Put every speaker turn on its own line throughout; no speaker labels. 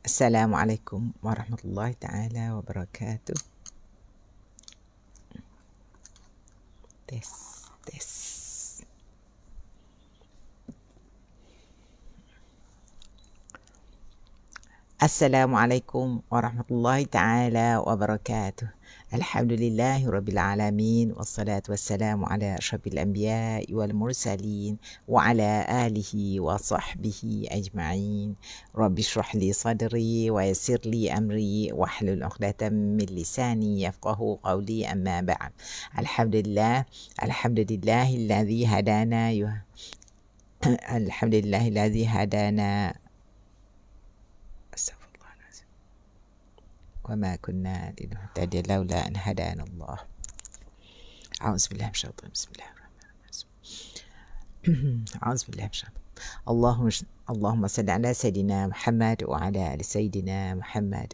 Assalamualaikum warahmatullahi taala wabarakatuh. Tes, tes. Assalamualaikum warahmatullahi taala wabarakatuh. Alhamdulillahi rabbil alamin wassalatu wassalamu ala asyrafil anbiya'i wal mursalin wa ala alihi wa sahbihi ajma'in. Rabbi shrah li sadri wa yassir li amri wahlul 'uqdatam min lisani yafqahu qawli, amma ba'd. Alhamdulillahilladzi hadana alhamdulillahilladzi hadana وما كنا لنهتدي لولا أن هدانا الله. أعوذ بالله من الشيطان بسم الله الرحمن الرحيم. أعوذ بالله من الشيطان. اللهم صل على سيدنا محمد وعلى آل سيدنا محمد.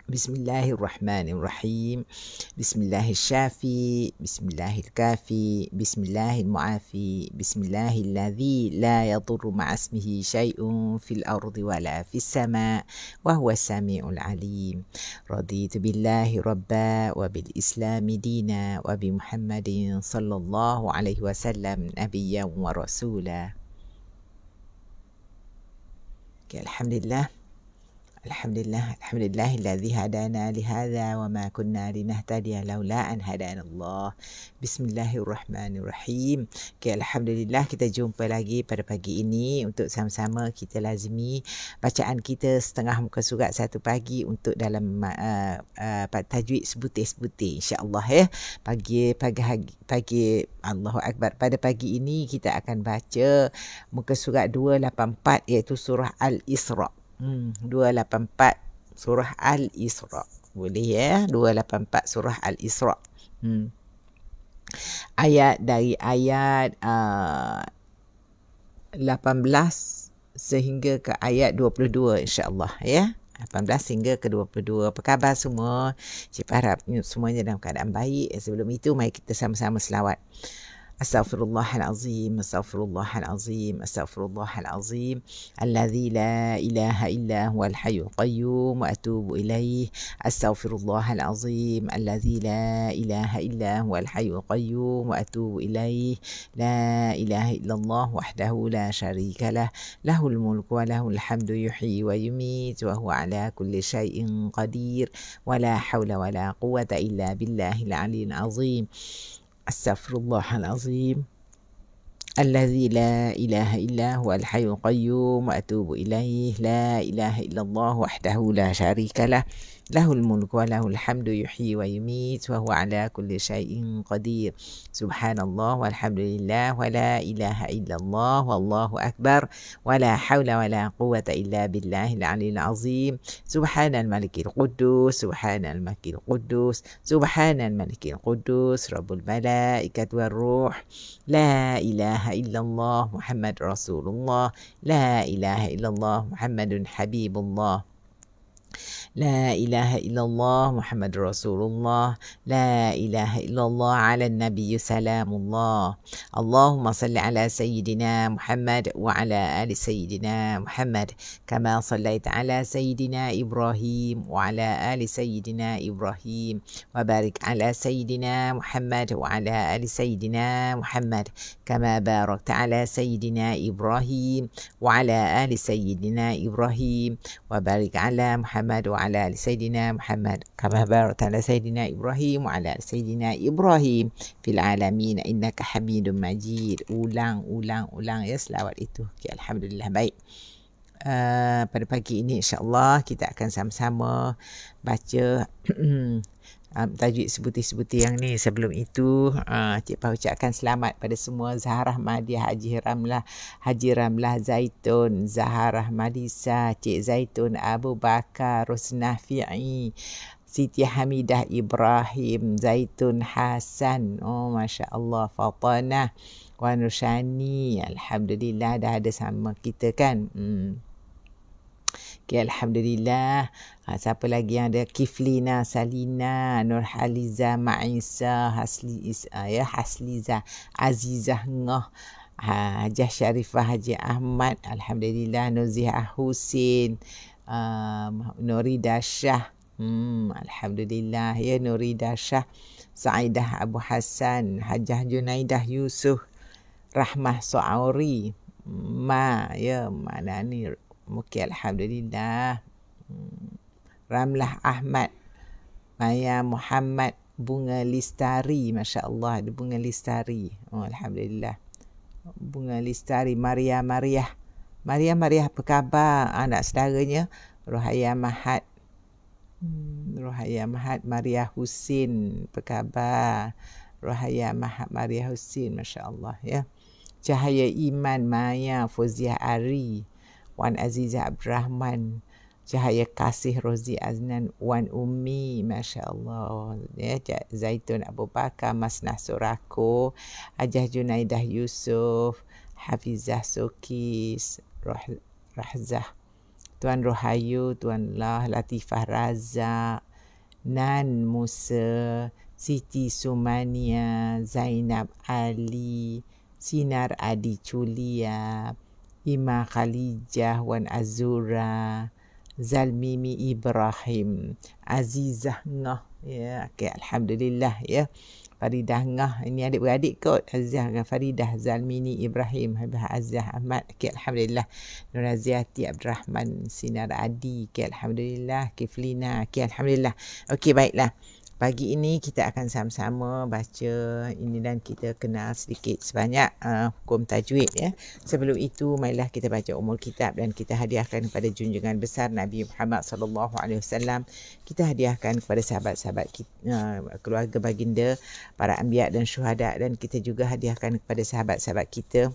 بسم الله الرحمن الرحيم. بسم الله الشافي، بسم الله الكافي، بسم الله المعافي، بسم الله الذي لا يضر مع اسمه شيء في الأرض ولا في السماء وهو السميع العليم. رضيت بالله ربا وبالإسلام دينا وبمحمد صلى الله عليه وسلم نبيا ورسولا. Alhamdulillahilladzi hadana lihadza wa ma kunna linahtadiya laula an hadana Allah. Bismillahirrahmanirrahim. Alhamdulillah, kita jumpa lagi pada pagi ini untuk sama-sama kita lazimi bacaan kita setengah muka surat satu pagi untuk dalam tajwid sebutir-sebutir, insya-Allah ya. Pagi Allahu Akbar. Pada pagi ini kita akan baca muka surat 284 iaitu surah Al-Isra. 284 surah Al-Isra. Boleh ya, 284 surah Al-Isra. Ayat dari ayat 18 sehingga ke ayat 22, insya-Allah ya. 18 hingga ke 22. Apa khabar semua? Cik harap semuanya dalam keadaan baik. Sebelum itu mari kita sama-sama selawat. Astaghfirullahalazim, astaghfirullahalazim, astaghfirullahalazim. Alladzi la ilaha illa huwal hayyul qayyum wa atubu ilaih. Astaghfirullahalazim, alladzi la ilaha illa huwal hayyul qayyum wa atubu ilaih. La ilaha illallah wahdahu la syarikalah, lahul mulku wa lahul hamdu yuhyi wa yumiit wa huwa ala kulli syai'in qadir. Wa la hawla wa la quwwata illa billahil aliyyil azim. Astaghfirullahalazim, alladzi la ilaha illa huwal hayyul qayyum wa atubu ilaih. La ilaha illallah wahdahu la syarikalah, lahul mulku wa lahul hamdu yuhyi wa yumiit wa huwa ala kulli syai'in qadir. Subhanallah walhamdulillah wa la ilaha illallah wallahu akbar wa la hawla wa la quwwata illa billahil aliyyil azim. Subhanal malikil quddus, subhanal malikil quddus, subhanal malikil quddus, rabbul malaikati war ruh. La ilaha illallah Muhammad Rasulullah, la ilaha illallah Muhammadun Habibullah. La ilaha illallah Muhammad Rasulullah, la ilaha illallah ala nabiyyu salamullah. Allahumma salli ala sayyidina Muhammad wa ala ali sayyidina Muhammad kama sallaita ala sayyidina Ibrahim wa ala ali sayyidina Ibrahim wa barik ala sayyidina Muhammad wa ala ali sayyidina Muhammad kama barakta ala sayyidina Ibrahim wa ala ali sayyidina Ibrahim wa barik ala Muhammad wa ala ali sayyidina Muhammad kama barakta ala sayyidina Ibrahim wa ala ali sayyidina Ibrahim fil alamin innaka Hamidum Majid. Ulang ya selawat itu. Alhamdulillah. Baik. Pada pagi ini insya-Allah kita akan sama-sama baca tajwid sebutir-sebutir yang ni. Sebelum itu Cik Pah ucapkan selamat pada semua Zaharah Ahmadiyah, Haji Ramlah Zaitun, Zaharah Madisa, Cik Zaitun Abu Bakar, Rosnah Fi'i, Siti Hamidah Ibrahim, Zaitun Hasan, oh Masya Allah, Fatanah wa Nushani. Alhamdulillah dah ada sama kita kan. Alhamdulillah. Siapa lagi yang ada? Kiflina, Salina, Nurhaliza, Ma'isa, Hasliza, Azizah Ngah, Hajah Syarifah Haji Ahmad, Alhamdulillah. Nuziah Husin, Nurida Shah, Alhamdulillah ya. Nurida Shah, Saidah Abu Hassan, Hajah Junaidah Yusuf, Rahmah So'auri, ya, mana ni? Okey, Alhamdulillah. Ramlah Ahmad, Maya Muhammad, Bunga Listari, Masya Allah, ada Bunga Listari. Alhamdulillah. Bunga Listari, Maria Mariah, apa khabar? Anak saudaranya, Rohaya Mahat, Maria Husin, apa khabar? Rohaya Mahat, Maria Husin, Masya Allah ya. Cahaya Iman, Maya Fauziah Ari, Wan Azizah Abdul Rahman, Cahaya Kasih Rozi Aznan, Wan Umi, Masya Allah ya. Zaitun Abu Bakar, Masnah Surako, Hajah Junaidah Yusuf, Hafizah Sokis, Rahzah, Tuan Rohayu, Tuan Latifah Razak, Nan Musa, Siti Sumania, Zainab Ali, Sinar Adi Culia, Ima Khalijah, Wan Azura, Zalmimi Ibrahim, Azizah Ngah ya. Okay, Alhamdulillah ya. Faridah Ngah, ini adik-beradik kot, Azizah dengan Faridah, Zalmini Ibrahim, Habibah Azizah Ahmad. Okay, Alhamdulillah. Nur Aziati Abdul Rahman, Sinar Adi. Okay, Alhamdulillah. Kiflina. Okay, Alhamdulillah. Okay, baiklah. Pagi ini kita akan sama-sama baca ini dan kita kenal sedikit sebanyak hukum tajwid ya. Sebelum itu marilah kita baca umul kitab dan kita hadiahkan kepada junjungan besar Nabi Muhammad sallallahu alaihi wasallam. Kita hadiahkan kepada sahabat-sahabat kita, keluarga baginda, para anbiya dan syuhada, dan kita juga hadiahkan kepada sahabat-sahabat kita.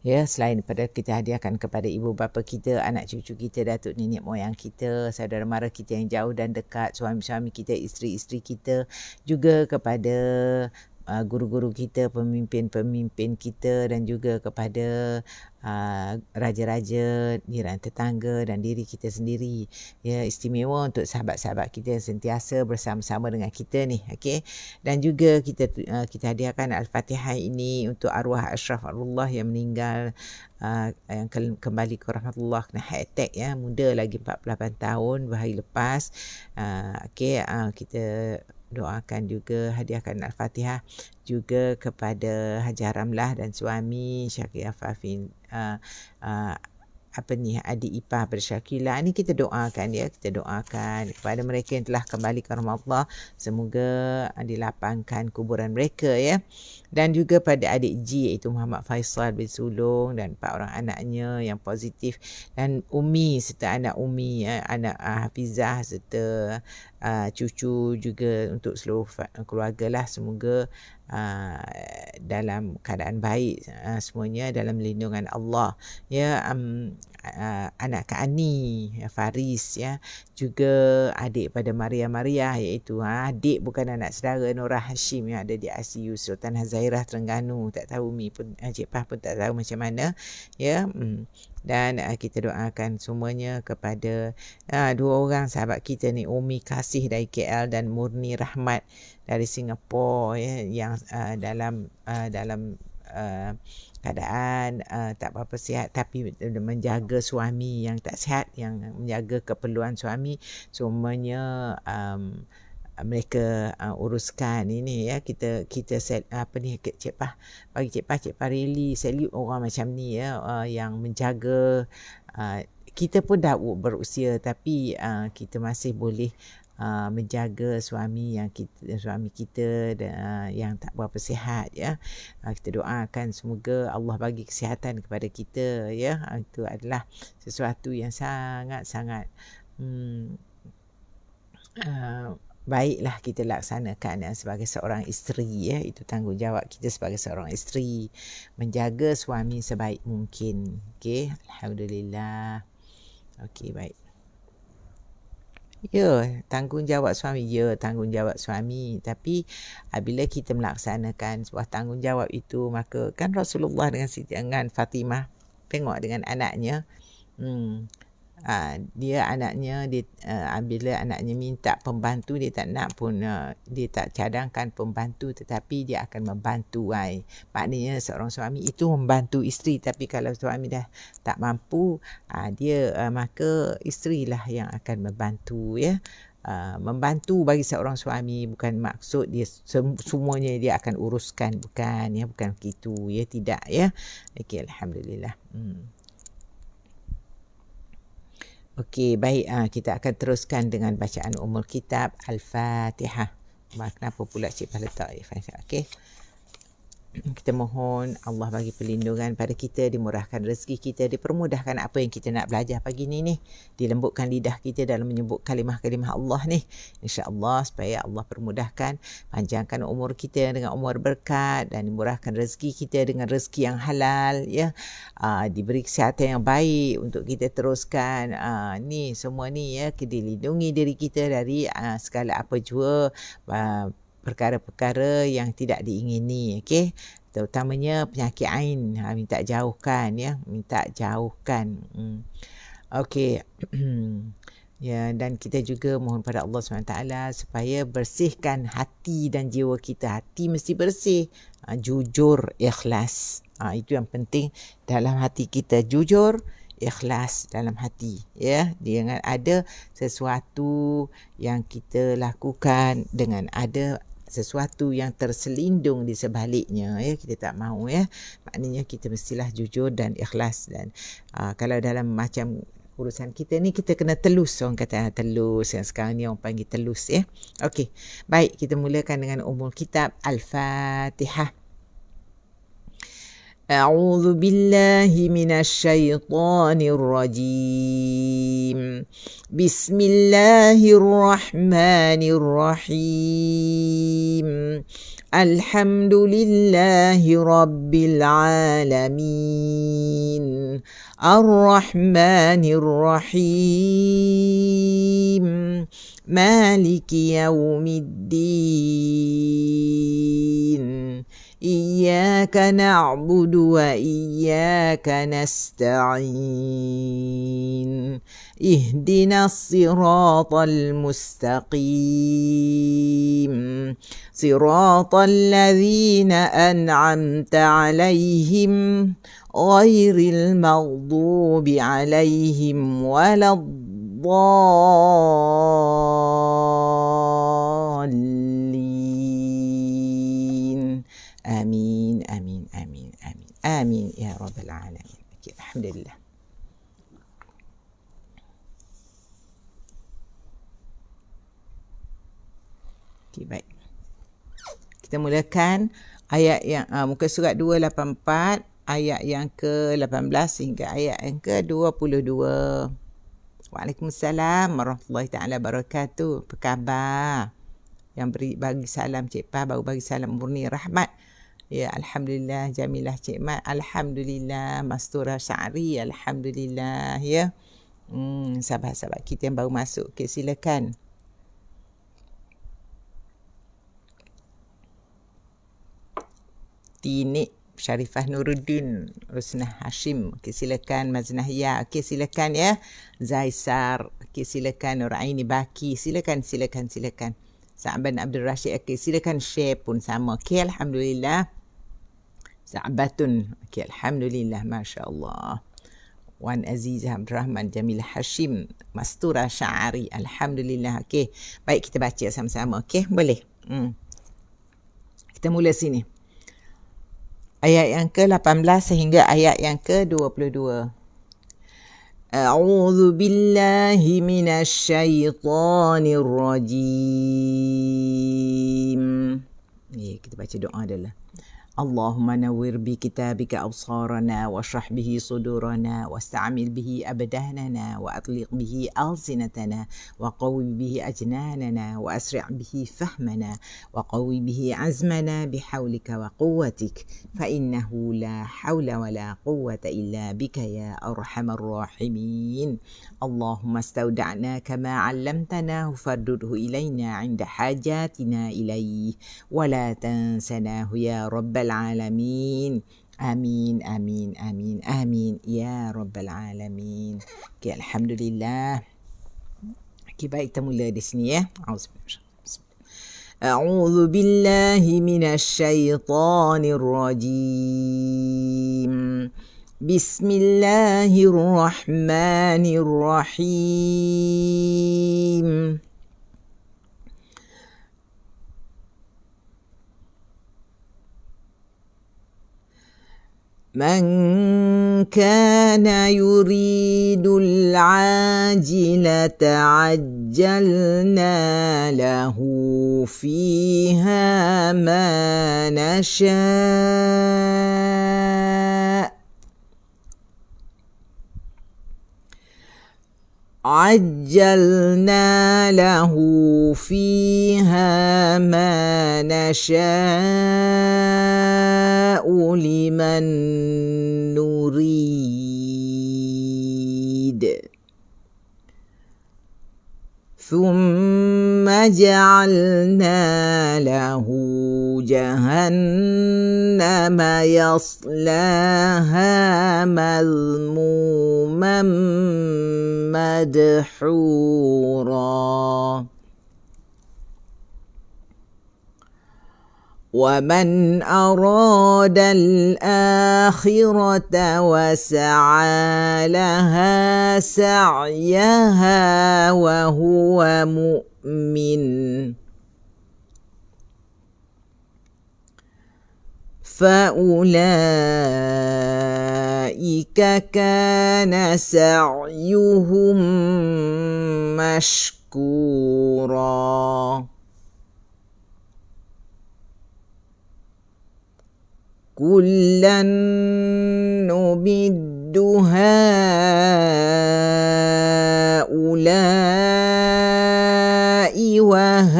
Ya, selain daripada kita hadiahkan kepada ibu bapa kita, anak cucu kita, datuk nenek moyang kita, saudara mara kita yang jauh dan dekat, suami-suami kita, isteri-isteri kita, juga kepada guru-guru kita, pemimpin-pemimpin kita, dan juga kepada raja-raja, jiran tetangga dan diri kita sendiri. Ya, istimewa untuk sahabat-sahabat kita yang sentiasa bersama-sama dengan kita ni, okey. Dan juga kita hadiahkan Al-Fatihah ini untuk arwah Ashraf Arullah yang meninggal, yang kembali ke rahmatullah, kena heart attack ya, muda lagi 48 tahun berhari lepas. Okey, kita doakan juga, hadiahkan Al-Fatihah juga kepada Haji Ramlah dan suami Syakir Afafin, adik ipar Bersyakila. Ini kita doakan ya, kita doakan kepada mereka yang telah kembali ke rahmat Allah, semoga dilapangkan kuburan mereka ya. Dan juga pada adik G, iaitu Muhammad Faisal bin Sulong dan 4 orang anaknya yang positif, dan Umi serta anak Umi ya, anak Hafizah serta cucu juga, untuk seluruh keluarga lah, semoga dalam keadaan baik, semuanya dalam lindungan Allah ya. Anak Kak Ani Faris ya, juga adik pada Maria iaitu adik bukan anak saudara, Nora Hashim yang ada di ICU Sultan Hazairah Terengganu. Tak tahu Umi pun, Cik Pah pun tak tahu macam mana ya. Dan kita doakan semuanya kepada 2 orang sahabat kita ni, Umi Kasih dari KL dan Murni Rahmat dari Singapura ya, yang dalam keadaan tak berapa sihat, tapi menjaga suami yang tak sihat, yang menjaga keperluan suami, semuanya mereka uruskan ini ya. Kita Cik Pah, bagi Cik Pah really salute orang macam ni ya, yang menjaga. Kita pun dah berusia, tapi kita masih boleh menjaga suami kita yang tak berapa sihat ya. Kita doakan semoga Allah bagi kesihatan kepada kita ya. Itu adalah sesuatu yang sangat-sangat baiklah kita laksanakan sebagai seorang isteri ya. Itu tanggungjawab kita sebagai seorang isteri, menjaga suami sebaik mungkin. Okey, alhamdulillah. Okey, baik. Ya, tanggungjawab suami. Tapi bila kita melaksanakan sebuah tanggungjawab itu, maka kan Rasulullah dengan Fatimah tengok dengan anaknya, dia anaknya bila anaknya minta pembantu, dia tak nak pun, dia tak cadangkan pembantu, tetapi dia akan membantu. Maknanya seorang suami itu membantu isteri, tapi kalau suami dah tak mampu, maka isterilah yang akan membantu, ya. Membantu bagi seorang suami bukan maksud dia semuanya dia akan uruskan, bukan, ya, bukan begitu, ya, tidak, ya. Okey, alhamdulillah. Okey, baik, kita akan teruskan dengan bacaan Ummul Kitab Al-Fatihah. Kenapa pula Cik Pah letak Al-Fatihah? Okey. Kita mohon Allah bagi perlindungan pada kita, dimurahkan rezeki kita, dipermudahkan apa yang kita nak belajar pagi ni, dilembutkan lidah kita dalam menyebut kalimah-kalimah Allah ni, insya-Allah, supaya Allah permudahkan, panjangkan umur kita dengan umur berkat, dan dimurahkan rezeki kita dengan rezeki yang halal, ya. Diberi kesihatan yang baik untuk kita teruskan ni semua ni, ya, dilindungi diri kita dari segala apa jua perkara-perkara yang tidak diingini, okey, terutamanya penyakit ain, minta jauhkan, ya, minta jauhkan. Okey. Ya, dan kita juga mohon pada Allah SWT supaya bersihkan hati dan jiwa kita. Hati mesti bersih, jujur, ikhlas. Itu yang penting dalam hati kita, jujur, ikhlas dalam hati, ya. Dengan ada sesuatu yang kita lakukan, dengan ada sesuatu yang terselindung di sebaliknya, ya, kita tak mahu, ya. Maknanya kita mestilah jujur dan ikhlas. Dan kalau dalam macam urusan kita ni, kita kena telus, orang kata telus, yang sekarang ni orang panggil telus, ya. Okey, baik, kita mulakan dengan Ummul Kitab Al-Fatihah. أعوذ بالله من الشيطان الرجيم بسم الله الرحمن الرحيم الحمد لله رب العالمين الرحمن الرحيم مالك يوم الدين إياك نعبد وإياك نستعين اهدنا الصراط المستقيم صراط الذين أنعمت عليهم غير المغضوب عليهم ولا الضالين آمين آمين آمين آمين آمين يا رب العالمين. الحمد لله. Baik. Kita mulakan ayat yang muka surat 284, ayat yang ke-18 hingga ayat yang ke-22. Waalaikumsalam warahmatullahi taala wabarakatuh. Apa khabar? Yang bagi salam Cik Pah, baru bagi salam Murni Rahmat. Ya, alhamdulillah. Jamilah Cik Mat, alhamdulillah. Mastura Syari, alhamdulillah, ya. Sahabat-sahabat kita yang baru masuk, okay, silakan. Tinik Syarifah Nuruddin, Rusnah Hashim, okay, silakan. Maznahia, okay, silakan, ya. Zaisar, okay, silakan. Nuraini Baki, silakan. Sa'ban Abdul Rashid, okay, silakan share pun sama, okay, alhamdulillah. Sa'batun, okay, alhamdulillah, Masya Allah. Wan Azizah Abdul Rahman, Jamil Hashim, Mastura Syari, alhamdulillah, okay. Baik, kita baca sama-sama, okay, boleh. Kita mula sini. Ayat yang ke-18 sehingga ayat yang ke-22. A'udzu billahi minasy syaithanir rajim. Kita baca doa dulu. اللهم نور بكتابك أبصارنا واشرح به صدورنا واستعمل به أبداننا وأطلق به ألسنتنا وقوي به أجناننا وأسرع به فهمنا وقوي به عزمنا بحولك وقوتك فإنه لا حول ولا قوة إلا بك يا أرحم الراحمين اللهم استودعناك ما علمتناه فردده إلينا عند حاجاتنا إليه ولا تنسناه يا رب العالمين Amin, amin, amin, amin. Ya Rabbal Alamin. Okay, Alhamdulillah. Okay, baik, kita mula di sini ya. A'udzu billahi minasyaitonir rajim. Bismillahirrahmanirrahim. من كان يريد العاجلة عجلنا له فيها ما نشاء عجلنا له فيها ما نشاء لمن نريد ثم جعلنا له جهنم يصلاها مذموما مدحورا ومن أراد الآخرة وسعى لها سعيها وهو مؤمن فأولئك كان سعيهم مشكورا كلا نمد هؤلاء وهؤلاء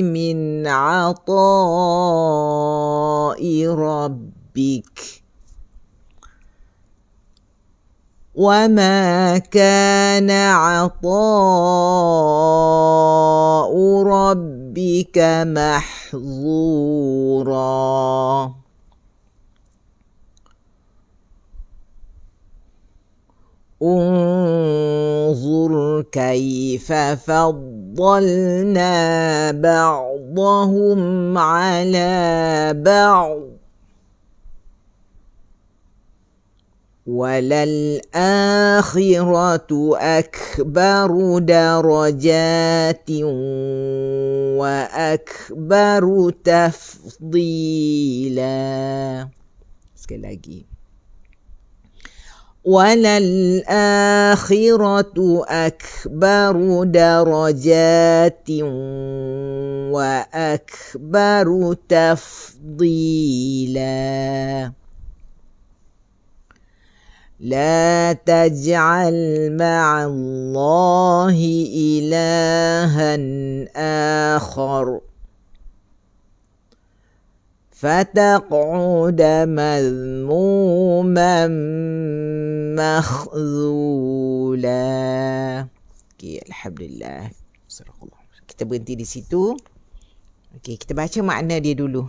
من عطاء ربك وما كان عطاء ربك محظورا انظر كيف فضلنا بعضهم على بعض وللآخرة أكبر درجات وأكبر تفضيلا. Sekali lagi. وللآخرة أكبر درجات وأكبر تفضيلا. لا تجعل مع الله إلها آخر فتقعد مذموما مخذولا. Okay, Alhamdulillah. Kita berhenti di situ. Okay, kita baca makna dia dulu.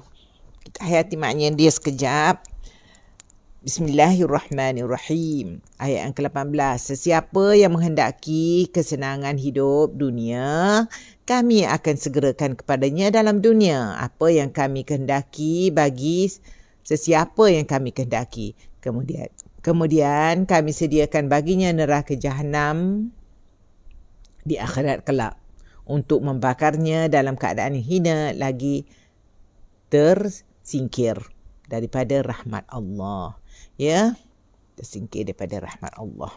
Kita hayati makna dia sekejap. Bismillahirrahmanirrahim. Ayat yang ke-18. Sesiapa yang menghendaki kesenangan hidup dunia, kami akan segerakan kepadanya dalam dunia apa yang kami kehendaki bagi sesiapa yang kami kehendaki. Kemudian kami sediakan baginya neraka Jahannam di akhirat kelak untuk membakarnya dalam keadaan hina lagi tersingkir daripada rahmat Allah. Ya, tersingkir daripada rahmat Allah.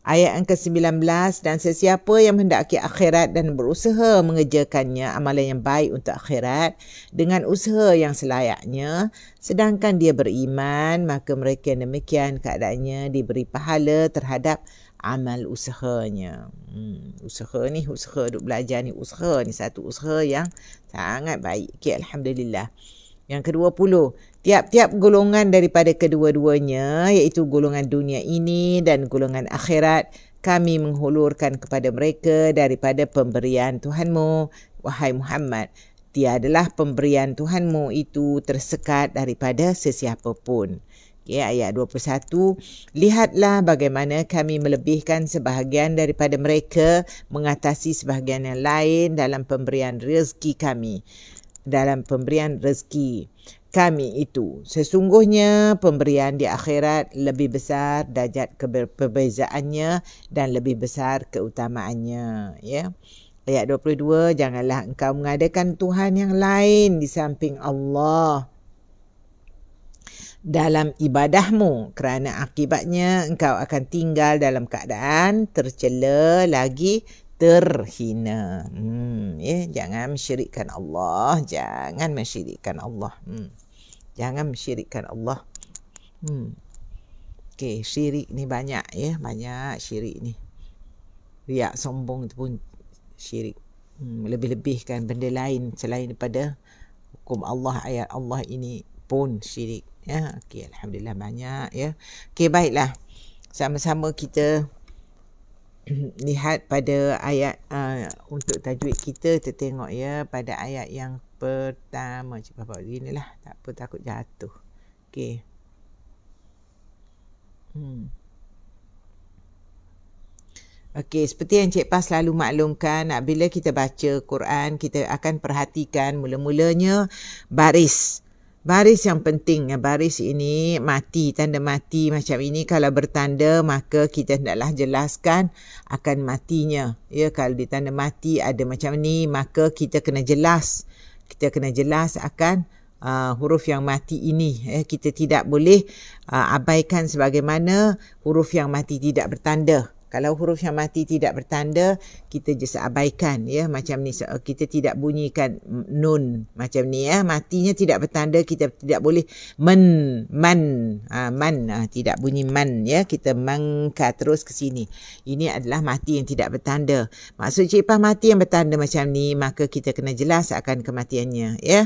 Ayat yang ke-19, dan sesiapa yang menghendaki akhirat dan berusaha mengerjakannya amalan yang baik untuk akhirat dengan usaha yang selayaknya, sedangkan dia beriman, maka mereka yang demikian keadaannya diberi pahala terhadap amal usahanya. Usaha ni, usaha duk belajar ni, usaha ni satu usaha yang sangat baik. Okay, Alhamdulillah. Yang ke-20, tiap-tiap golongan daripada kedua-duanya, iaitu golongan dunia ini dan golongan akhirat, kami menghulurkan kepada mereka daripada pemberian Tuhanmu, wahai Muhammad, tiadalah pemberian Tuhanmu itu tersekat daripada sesiapa pun. Okay, ayat 21, lihatlah bagaimana kami melebihkan sebahagian daripada mereka mengatasi sebahagian yang lain dalam pemberian rezeki kami. Dalam pemberian rezeki kami itu. Sesungguhnya pemberian di akhirat lebih besar darjat perbezaannya dan lebih besar keutamaannya. Ya. Ayat 22, janganlah engkau mengadakan Tuhan yang lain di samping Allah dalam ibadahmu, kerana akibatnya engkau akan tinggal dalam keadaan tercela lagi terhina. Jangan mensyirikkan Allah. Jangan mensyirikkan Allah. Jangan mensyirikkan Allah. Okey, syirik ni banyak ya. Banyak syirik ni. Riak, sombong tu pun syirik. Lebih-lebihkan benda lain selain daripada hukum Allah, ayat Allah ini pun syirik. Ya, okey, alhamdulillah banyak ya. Okey, baiklah. Sama-sama kita lihat pada ayat untuk tajwid kita tengok ya pada ayat yang pertama. Cuba bawa beginilah, tak apa, takut jatuh. Okey. Okey, seperti yang Cik Pas selalu maklumkan, bila kita baca Quran, kita akan perhatikan mula-mulanya baris. Baris yang penting, baris ini mati, tanda mati macam ini kalau bertanda maka kita hendaklah jelaskan akan matinya. Ya, kalau ditanda mati ada macam ni maka kita kena jelas. Kita kena jelas akan huruf yang mati ini. Kita tidak boleh abaikan sebagaimana huruf yang mati tidak bertanda. Kalau huruf yang mati tidak bertanda, kita just abaikan ya, macam ni. Kita tidak bunyikan nun macam ni ya. Matinya tidak bertanda, kita tidak boleh man, tidak bunyi man ya. Kita mangka terus ke sini. Ini adalah mati yang tidak bertanda. Maksud Cik Pah mati yang bertanda macam ni, maka kita kena jelas akan kematiannya ya.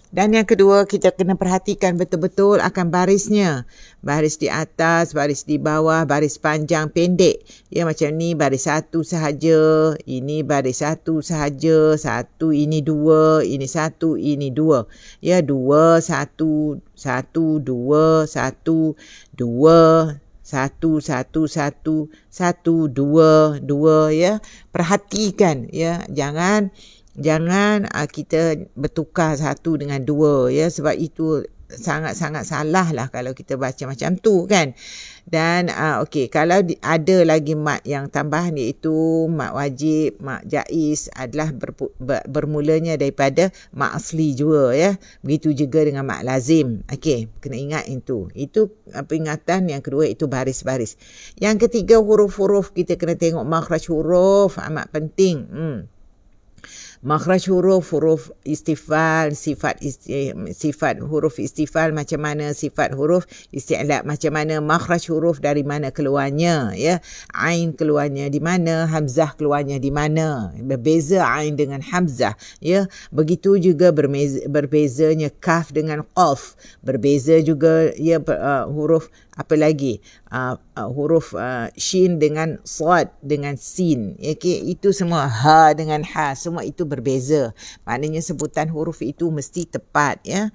Dan yang kedua, kita kena perhatikan betul-betul akan barisnya. Baris di atas, baris di bawah, baris panjang, pendek. Ya, macam ni baris satu sahaja. Ini baris satu sahaja. Satu, ini dua. Ini satu, ini dua. Ya, dua, satu, satu, dua, satu, dua. Satu, satu, satu, satu, dua, dua ya. Perhatikan ya, jangan kita bertukar satu dengan dua ya, sebab itu sangat-sangat salah lah kalau kita baca macam tu kan. Dan okey, kalau ada lagi mat yang tambahan iaitu mat wajib, mat jaiz adalah bermulanya daripada mat asli juga ya. Begitu juga dengan mat lazim. Okey, kena ingat itu. Itu peringatan yang kedua, itu baris-baris. Yang ketiga, huruf-huruf, kita kena tengok makhraj huruf, amat penting. Makhraj huruf istifal, sifat huruf istifal macam mana, sifat huruf isti'la macam mana, makhraj huruf dari mana keluarnya ya. Ain keluarnya di mana, hamzah keluarnya di mana. Berbeza ain dengan hamzah ya. Begitu juga berbezanya kaf dengan qaf. Berbeza juga ya huruf apa lagi? Huruf shin dengan sad dengan sin. Okay, itu semua ha dengan ha, semua itu berbeza. Maknanya sebutan huruf itu mesti tepat ya.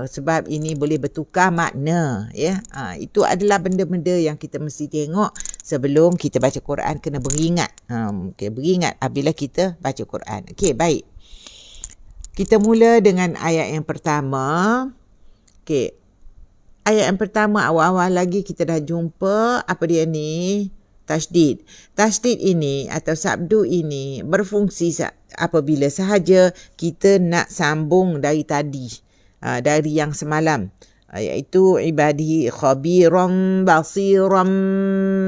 Sebab ini boleh bertukar makna ya. Itu adalah benda-benda yang kita mesti tengok sebelum kita baca Quran, kena beringat. Okay, beringat apabila kita baca Quran. Okey, baik. Kita mula dengan ayat yang pertama. Okey. Ayat yang pertama awal-awal lagi kita dah jumpa apa dia ni? Tasydid. Tasydid ini atau sabdu ini berfungsi apabila sahaja kita nak sambung dari tadi, dari yang semalam, iaitu ibadi khabiran basiran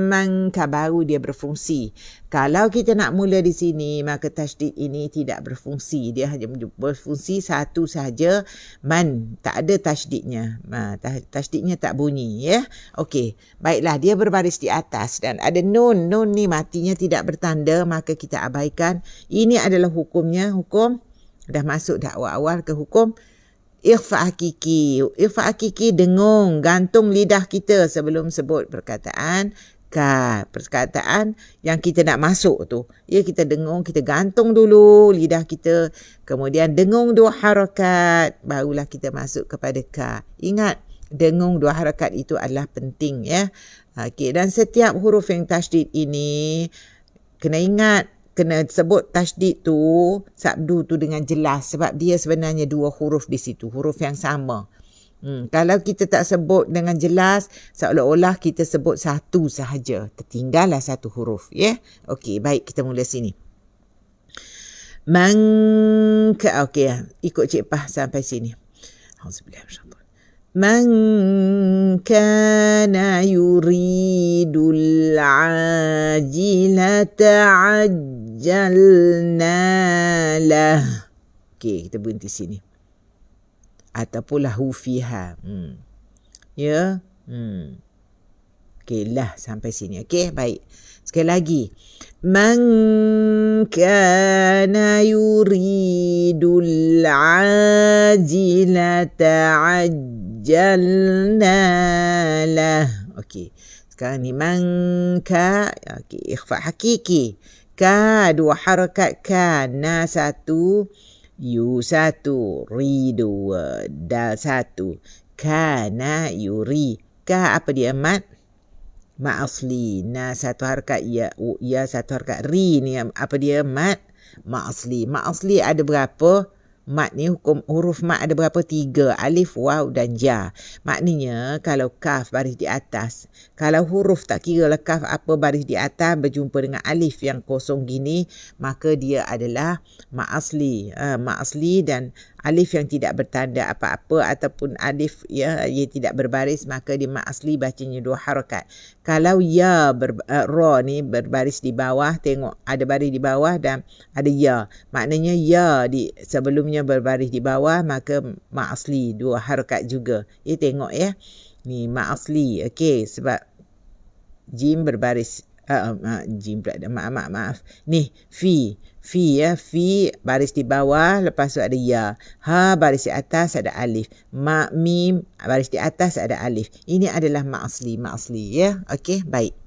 maka baru dia berfungsi. Kalau kita nak mula di sini, maka tasydid ini tidak berfungsi. Dia hanya berfungsi satu sahaja, man, tak ada tasydidnya. Tasydidnya tak bunyi ya. Okey, baiklah, dia berbaris di atas dan ada nun. Nun ni matinya tidak bertanda, maka kita abaikan. Ini adalah hukumnya, hukum dah masuk dah awal-awal ke hukum ikhfa hakiki. Ikhfa hakiki dengung, gantung lidah kita sebelum sebut perkataan harakat. Perkataan yang kita nak masuk tu. Ya, kita dengung, kita gantung dulu lidah kita. Kemudian dengung 2 harakat. Barulah kita masuk kepada ka. Ingat, dengung 2 harakat itu adalah penting ya. Okey, dan setiap huruf yang tasydid ini kena ingat, kena sebut tasydid tu, sabdu tu dengan jelas sebab dia sebenarnya 2 huruf di situ, huruf yang sama. Kalau kita tak sebut dengan jelas, seolah-olah kita sebut satu sahaja, tertinggallah satu huruf ya. Okey, baik, kita mula sini. Okey, ikut Cik Pah sampai sini. Auzubillahi. Man kana yuridul ajilata ajjalna lah. Okey, kita berhenti sini. Ataupun lahu fiha. Ya. Okey, lah sampai sini. Okey, baik. Sekali lagi. Man kana yuridul ajilata ajjalna lah. Okey. Sekarang ni man ka. Okey, ikhfa hakiki. Ka 2 harakat ka. Na 1. Yu 1. Ri 2. Dal 1. Kana yuri. Ka apa dia mat? Mat asli. Na 1 harakat. Ya 1 harakat. Ri ni apa dia mat? Mat asli. Mat asli ada berapa? Mat ni hukum huruf mat ada berapa? 3. Alif, waw dan ja. Maknanya kalau kaf baris di atas, kalau huruf tak kira lah kaf apa baris di atas berjumpa dengan alif yang kosong gini, maka dia adalah mat asli. Mat asli dan alif yang tidak bertanda apa-apa ataupun alif ya ia tidak berbaris, maka dia mat asli bacanya 2 harakat. Kalau ya ra ni berbaris di bawah, tengok ada baris di bawah dan ada ya. Maknanya ya di sebelumnya berbaris di bawah, maka mat asli 2 harakat juga. Tengok ya. Ni mat asli. Okey, sebab jim berbaris jim pula maaf. Ni fi ya, fi baris di bawah, lepas tu ada ya. Ha baris di atas ada alif. Ma mim baris di atas ada alif. Ini adalah mat asli ya. Okey, baik.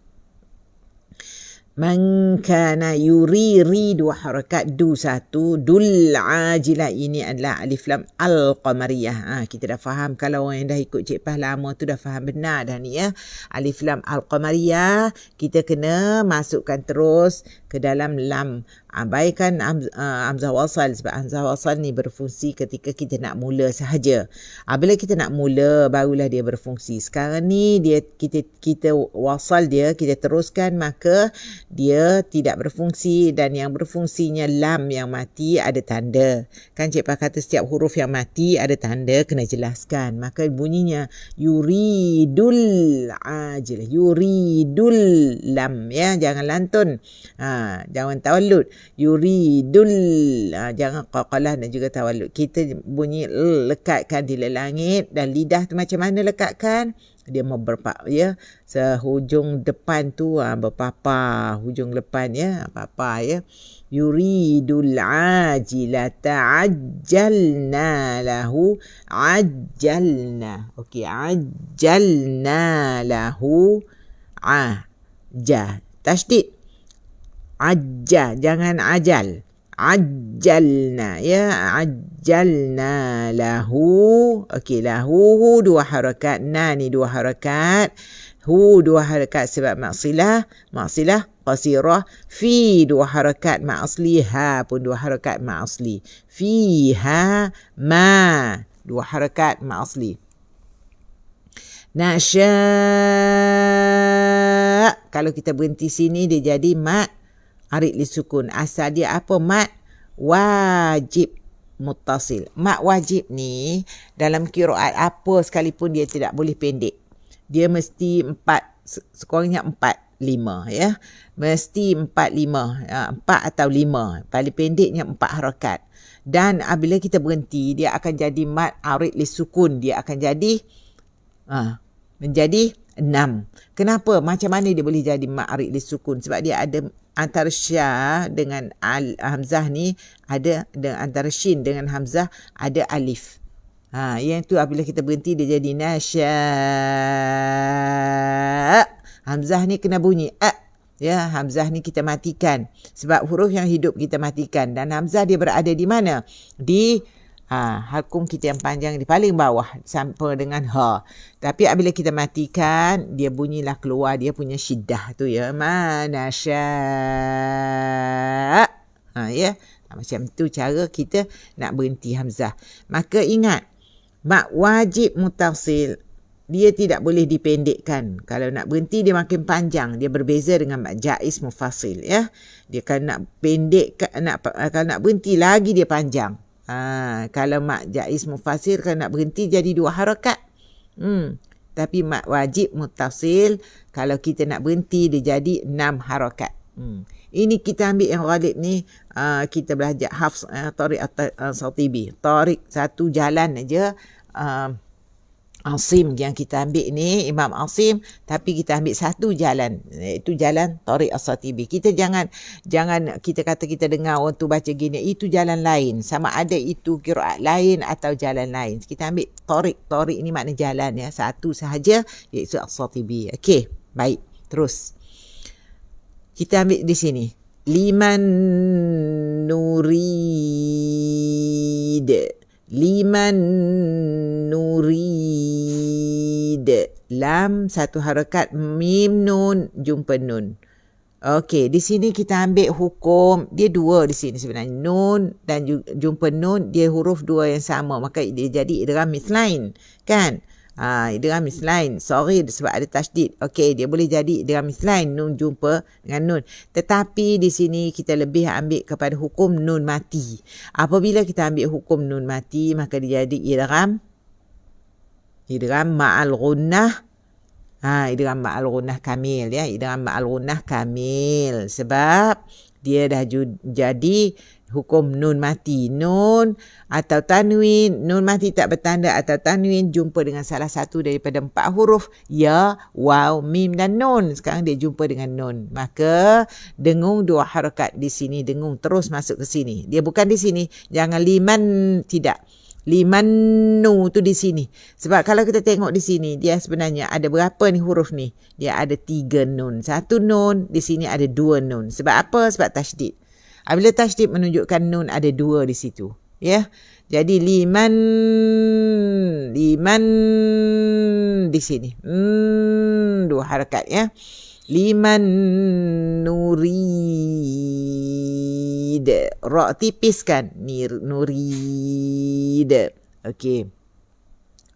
Man kana yuri 2 harakat, du 1, dul ajilah ini adalah alif lam al-qamariyah. Kita dah faham, kalau orang yang dah ikut Cik Pah lama tu dah faham benar dah ni ya. Alif lam al-qamariyah kita kena masukkan terus ke dalam lam. Abaikan hamzah wasal sebab hamzah wasal ni berfungsi ketika kita nak mula sahaja. Bila kita nak mula barulah dia berfungsi. Sekarang ni dia kita wasal dia, kita teruskan, maka dia tidak berfungsi dan yang berfungsinya lam yang mati ada tanda. Kan Cik Pah kata setiap huruf yang mati ada tanda, kena jelaskan. Maka bunyinya yuridul ajil. Yuridul lam ya, jangan lantun. Jangan tawallud. Yuridul jangan qalqalah dan juga tawallud. Kita bunyi lekatkan di langit dan lidah tu macam mana lekatkan? Dia mau ya, sehujung depan tu berpapa, hujung depan ya, papa ya. Yuridul ajilata ajjalna lahu ajjalna. Okey, ajjalna lahu tasydid. Ajja, jangan ajal. Ajjalna ya, ajjalna lahu. Okey, lahu 2 harakat, na ni 2 harakat, hu 2 harakat sebab maksilah qasirah, fi 2 harakat mat asli, ha pun 2 harakat mat asli, fiha ma 2 harakat mat asli. Nasya, kalau kita berhenti sini dia jadi mat arid li sukun. Asal dia apa? Mat wajib muttasil. Mat wajib ni dalam qiraat apa sekalipun dia tidak boleh pendek. Dia mesti 4, sekurangnya 4, 5 ya. Mesti 4, 5. 4 atau 5. Paling pendeknya 4 harakat. Dan apabila kita berhenti, dia akan jadi mat arid li sukun. Dia akan jadi menjadi 6. Kenapa? Macam mana dia boleh jadi mat arid li sukun? Sebab dia ada antara sya dengan hamzah ni, ada antara shin dengan hamzah ada alif. Yang tu apabila kita berhenti dia jadi nasya. Hamzah ni kena bunyi ya, hamzah ni kita matikan sebab huruf yang hidup kita matikan, dan hamzah dia berada di mana? Di halkum kita yang panjang di paling bawah sampai dengan ha. Tapi apabila kita matikan, dia bunyilah keluar dia punya syiddah tu ya. Manasya. Ya. Macam tu cara kita nak berhenti hamzah. Maka ingat, mak wajib mutasil dia tidak boleh dipendekkan. Kalau nak berhenti dia makin panjang. Dia berbeza dengan mak jaiz mufasil ya. Dia kalau nak pendek, kalau nak berhenti lagi dia panjang. Kalau mak jaiz mufasil kalau nak berhenti jadi 2 harakat. Tapi mak wajib mutasil kalau kita nak berhenti dia jadi 6 harakat. Ini kita ambil yang ghalib ni, kita belajar Hafs Tariq Al-Shatibi. Tariq satu jalan aja. Asim yang kita ambil ni, Imam Asim, tapi kita ambil satu jalan, iaitu jalan Tariq Al-Shatibi. Kita jangan kita kata kita dengar orang tu baca gini, itu jalan lain, sama ada itu qiraat lain atau jalan lain. Kita ambil Tariq ni makna jalan ya, satu sahaja, iaitu Al-Shatibi. Okey, baik, terus kita ambil di sini, liman nurid, liman nurid, lam satu harakat, mim nun jumpa nun. Okey, di sini kita ambil hukum dia 2 di sini sebenarnya, nun dan jumpa nun dia huruf 2 yang sama, maka dia jadi idgham mislain kan. Idgham mislain, sorry sebab ada tasydid. Okey, dia boleh jadi idgham mislain, nun jumpa dengan nun. Tetapi di sini kita lebih ambil kepada hukum nun mati. Apabila kita ambil hukum nun mati, maka dia jadi idgham ma'al ghunnah. Idgham ma'al ghunnah kamil ya, idgham ma'al ghunnah kamil sebab dia dah jadi hukum nun mati. Nun atau tanwin, nun mati tak bertanda atau tanwin jumpa dengan salah satu daripada 4 huruf, ya, waw, mim dan nun. Sekarang dia jumpa dengan nun, maka dengung 2 harakat di sini, dengung terus masuk ke sini. Dia bukan di sini, jangan liman, tidak. Liman nu tu di sini. Sebab kalau kita tengok di sini, dia sebenarnya ada berapa ni huruf ni? Dia ada 3 nun. 1 nun, di sini ada 2 nun. Sebab apa? Sebab tasydid. Apabila tasydid menunjukkan nun ada 2 di situ. Ya. Jadi liman di sini. 2 harakat ya. Liman nurid. Ra tipis kan? Nurid. Okey.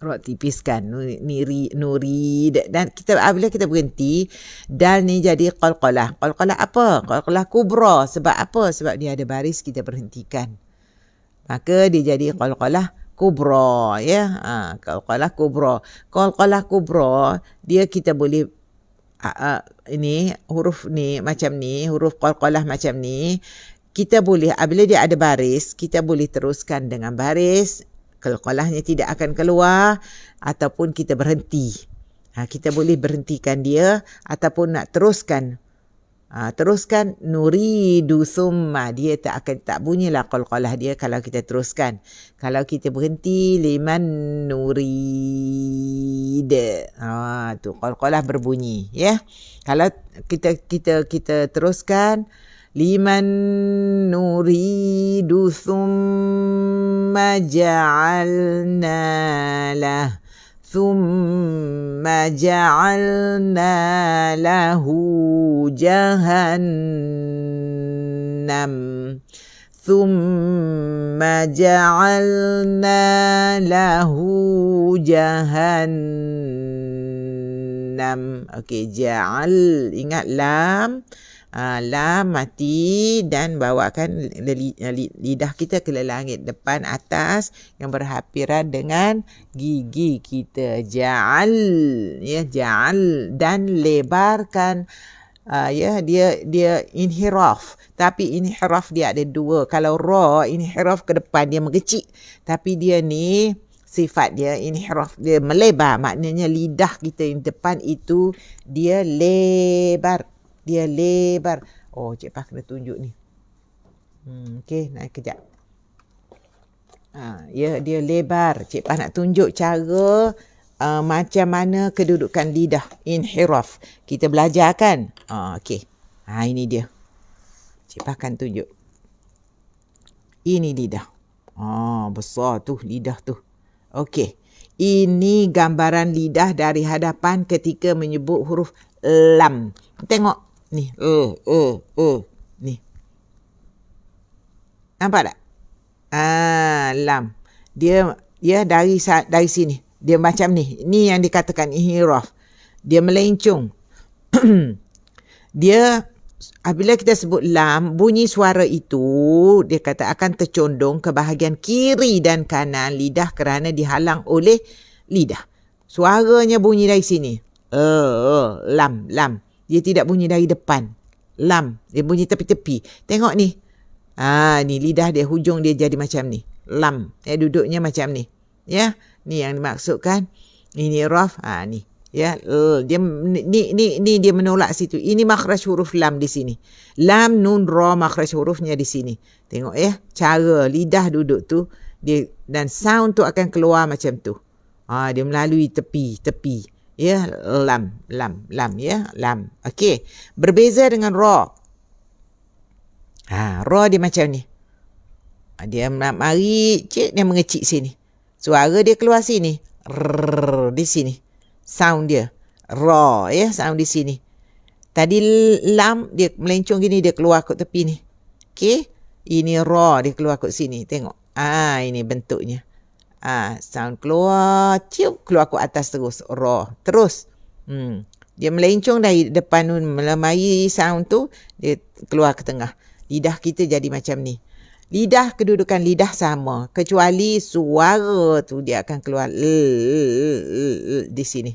Ra tipiskan, nurid. Dan apabila kita berhenti, dal ni jadi qalqalah. Qalqalah apa? Qalqalah kubra. Sebab apa? Sebab dia ada baris, kita berhentikan. Maka dia jadi qalqalah kubra ya. Qalqalah kubra. Qalqalah kubra dia kita boleh ini huruf ni macam ni, huruf qalqalah macam ni. Kita boleh apabila dia ada baris, kita boleh teruskan dengan baris. Qalqalahnya tidak akan keluar ataupun kita berhenti. Kita boleh berhentikan dia ataupun nak teruskan. Teruskan nuridu summa, dia tak bunyilah qalqalah dia kalau kita teruskan. Kalau kita berhenti liman nurid. Tu qalqalah berbunyi ya. Kalau kita teruskan liman nuridu thumma ja'alna lah, thumma ja'alna lahu jahannam, thumma ja'alna lahu jahannam. Okey, ja'al, ingat lam. Lam mati dan bawakan lidah kita ke langit depan atas yang berhampiran dengan gigi kita. Ja'al ya, ja'al, dan lebarkan ya, dia inhiraf. Tapi inhiraf dia ada 2. Kalau ra inhiraf ke depan dia mengecik, tapi dia ni sifat dia inhiraf, dia melebar. Maknanya lidah kita yang depan itu dia lebar. Dia lebar. Oh, Cik Pah kena tunjuk ni. Okey, naik kejap. Ya, dia lebar. Cik Pah nak tunjuk cara macam mana kedudukan lidah. Inhiraf. Kita belajar kan? Okey. Ini dia. Cik Pah akan tunjuk. Ini lidah. Besar tu lidah tu. Okey. Ini gambaran lidah dari hadapan ketika menyebut huruf lam. Tengok. Ni. Ni. Nampak tak? Lam. Dia dari sini. Dia macam ni. Ni yang dikatakan inhiraf. Dia melencong. Dia, apabila kita sebut lam, bunyi suara itu, dia kata akan tercondong ke bahagian kiri dan kanan lidah kerana dihalang oleh lidah. Suaranya bunyi dari sini. Lam. Dia tidak bunyi dari depan. Lam. Dia bunyi tepi-tepi. Tengok ni. Ni lidah dia, hujung dia jadi macam ni. Lam. Duduknya macam ni. Ya. Ni yang dimaksudkan. Ini raf. Ni. Ya, dia ni dia menolak situ. Ini makhraj huruf lam di sini. Lam, nun, ra, makhraj hurufnya di sini. Tengok ya, cara lidah duduk tu dia, dan sound tu akan keluar macam tu. Dia melalui tepi. Ya, lam ya, lam. Okey. Berbeza dengan ra. Ra dia macam ni. Dia mari cik, dia mengecik sini. Suara dia keluar sini. Di sini. Sound dia. Ra ya, sound di sini. Tadi lam dia melencong gini, dia keluar kat tepi ni. Okey. Ini ra dia keluar kat sini. Tengok. Ini bentuknya. Sound keluar, ciup keluar kat atas terus. Ra. Terus. Dia melencong dari depan tu, melemari sound tu, dia keluar ke tengah. Lidah kita jadi macam ni. Lidah, kedudukan lidah sama, kecuali suara tu dia akan keluar di sini.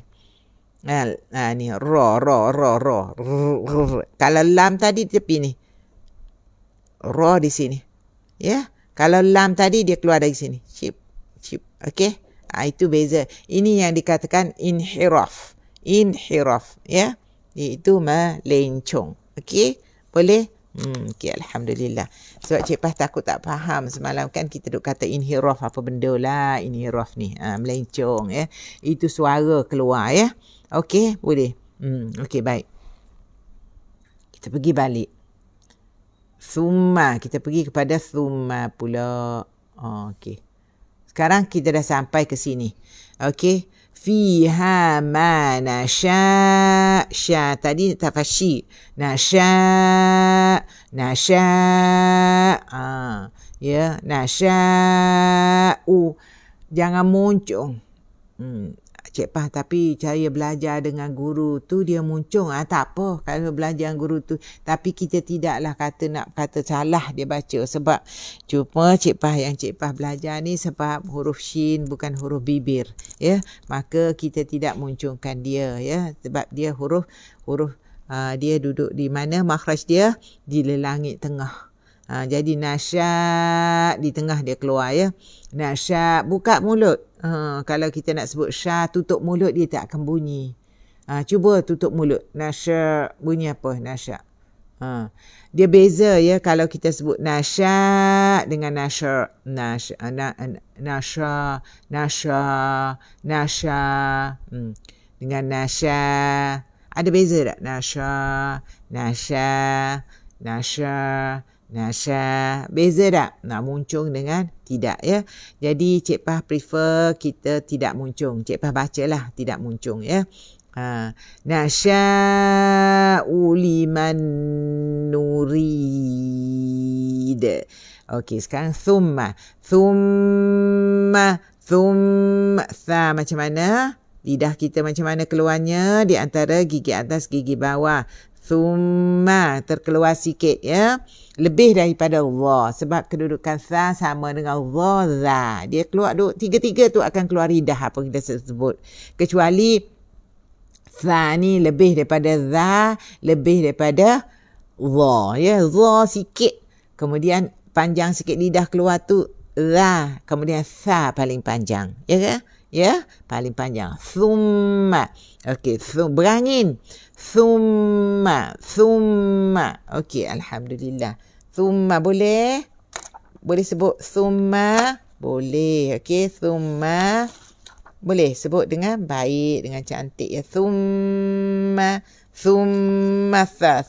Ni ra. Kalau lam tadi tepi ni, ra di sini. Ya. Kalau lam tadi dia keluar dari sini. Cip. Okey. Itu beza. Ini yang dikatakan inhiraf. Ya. Itu melencong. Okey. Boleh? Okey, alhamdulillah. Sebab Cik Pah takut tak faham semalam kan kita duk kata inhiraf, apa benda lah inhiraf ni. Melencong ya. Itu suara keluar ya. Okey, boleh. Okey, baik. Kita pergi balik. Summa, kita pergi kepada summa pula. Okey. Sekarang kita dah sampai ke sini. Okey. Fiha ma nasha. Sya tadi tafasyi. Nasha. Ya, nasya'u. Jangan muncung. Cik Pah, tapi cara belajar dengan guru tu dia muncung. Tak apa kalau belajar dengan guru tu. Tapi kita tidaklah nak kata salah dia baca. Sebab cuma Cik Pah belajar ni sebab huruf shin bukan huruf bibir. Ya, maka kita tidak muncungkan dia. Ya, sebab dia huruf dia duduk di mana makhraj dia? Di langit tengah. Jadi nasya di tengah dia keluar ya. Nasya buka mulut. Kalau kita nak sebut sya, tutup mulut dia tak akan bunyi. Cuba tutup mulut. Nasya bunyi apa? Nasya. Dia beza ya kalau kita sebut nasya dengan nasya. Nasya. Dengan nasya. Ada beza tak? Nasya. Beza tak? Nak muncung dengan tidak ya. Jadi Cik Pah prefer kita tidak muncung. Cik Pah bacalah tidak muncung ya. Nasya'u liman nurid. Okey, sekarang thumma. Tha macam mana? Lidah kita macam mana keluarnya? Di antara gigi atas, gigi bawah. Thumma terkeluar sikit ya. Lebih daripada dha. Sebab kedudukan tha sama dengan dha. Dia keluar tiga-tiga tu akan keluar lidah apa kita sebut. Kecuali tha ni lebih daripada dha, lebih daripada dha ya. Dha sikit. Kemudian panjang sikit lidah keluar tu dha. Kemudian tha paling panjang. Ya ke? Ya, paling panjang. Thumma. Okey, berangin. Thumma. Okey, alhamdulillah. Thumma boleh? Boleh sebut thumma? Boleh. Okey, thumma. Boleh sebut dengan baik, dengan cantik ya. Thumma tha.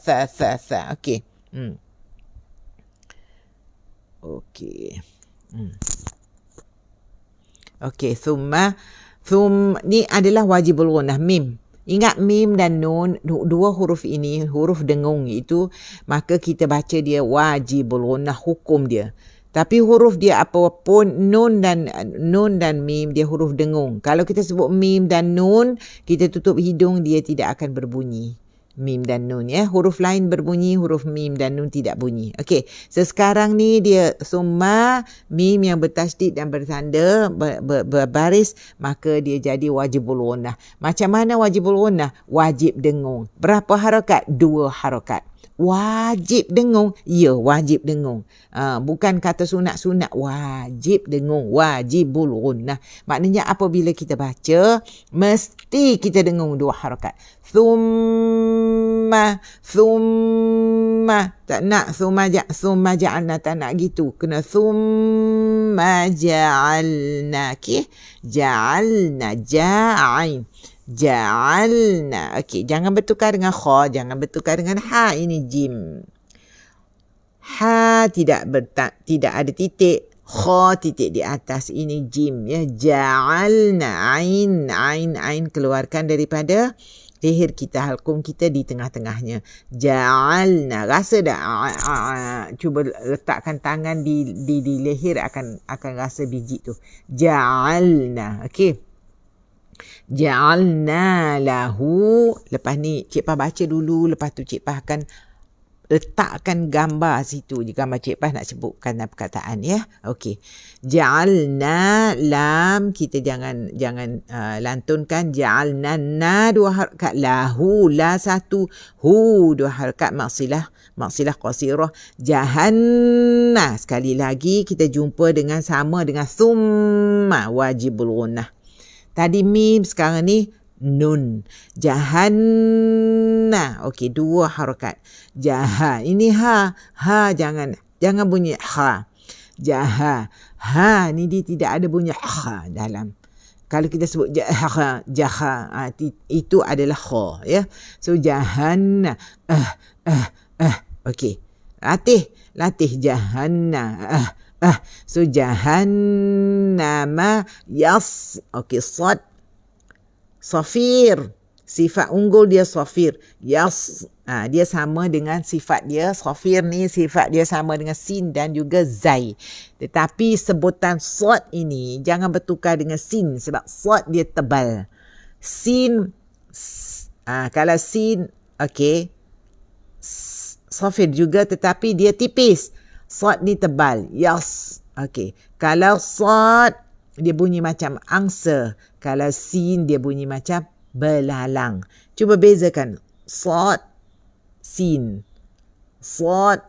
Okey. Okey. Okey, thumma ni adalah wajibul gunnah, mim. Ingat mim dan nun, dua huruf ini huruf dengung itu, maka kita baca dia wajibul gunnah, hukum dia. Tapi huruf dia apapun, nun dan mim, dia huruf dengung. Kalau kita sebut mim dan nun, kita tutup hidung, dia tidak akan berbunyi. Mim dan nun ya. Huruf lain berbunyi, huruf mim dan nun tidak bunyi. Okey. So sekarang ni dia summa, mim yang bertasydid dan bertanda berbaris, maka dia jadi wajibul gunnah. Macam mana wajibul gunnah? Wajib dengung. Berapa harakat? 2 harakat. Wajib dengung. Ya, wajib dengung. Bukan kata sunat-sunat. Wajib dengung. Wajibul gunnah. Maknanya apabila kita baca, mesti kita dengung 2 harakat. Thumma. Tak nak thumma ja'alna. Tak nak gitu. Kena thumma ja'alna. Okay? Ja'alna. Ja'alna. Okey, jangan bertukar dengan kha, jangan bertukar dengan ha, ini jim. Ha tidak ada titik, kha titik di atas, ini jim ya. Ja'alna, ain keluarkan daripada leher kita, halkum kita di tengah-tengahnya. Ja'alna, rasa tak? Cuba letakkan tangan di leher, akan rasa biji tu. Ja'alna. Okey. Ja'alna lahu. Lepas ni Cik Pah baca dulu, lepas tu Cik Pah akan letakkan gambar situ. Gambar Cik Pah nak sebutkan perkataan ya. Okey. Ja'alna, lam kita jangan lantunkan. Ja'alna, na 2 harakat, lahu la 1, hu 2 harakat, maksilah qasirah. Jahanna, sekali lagi kita jumpa dengan sama dengan thumma, wajibul gunnah. Tadi mim, sekarang ni nun. Jahanna. Okey, 2 harakat. Jaha. Ini ha. Ha jangan bunyi ha. Jaha. Ha ni dia tidak ada bunyi ha dalam. Kalau kita sebut jaha, itu adalah kha ya. So jahanna. Okey. Latih jahanna. So jahannama okey, sad safir, sifat unggul dia safir. Dia sama dengan sifat dia safir ni, sifat dia sama dengan sin dan juga zai. Tetapi sebutan sad ini jangan bertukar dengan sin, sebab sad dia tebal. Sin kalau sin okey, safir juga tetapi dia tipis. Sad ni tebal. Okey. Kalau sad, dia bunyi macam angsa. Kalau sin, dia bunyi macam belalang. Cuba bezakan. Sad, sin. Sad,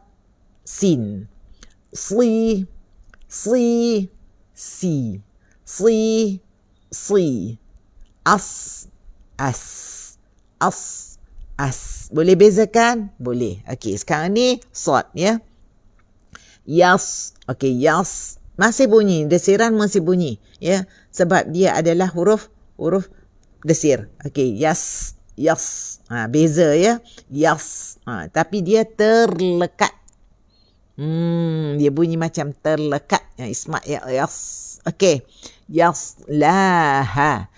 sin. Si, si. Si. As. Boleh bezakan? Boleh. Okey, sekarang ni sad ya. Yas. Okey, yas masih bunyi, desiran masih bunyi ya, sebab dia adalah huruf desir. Okey, yas. Beza ya. Yas. Tapi dia terlekat. Dia bunyi macam terlekat ya, isma ya, yas. Okey. Yaslaha.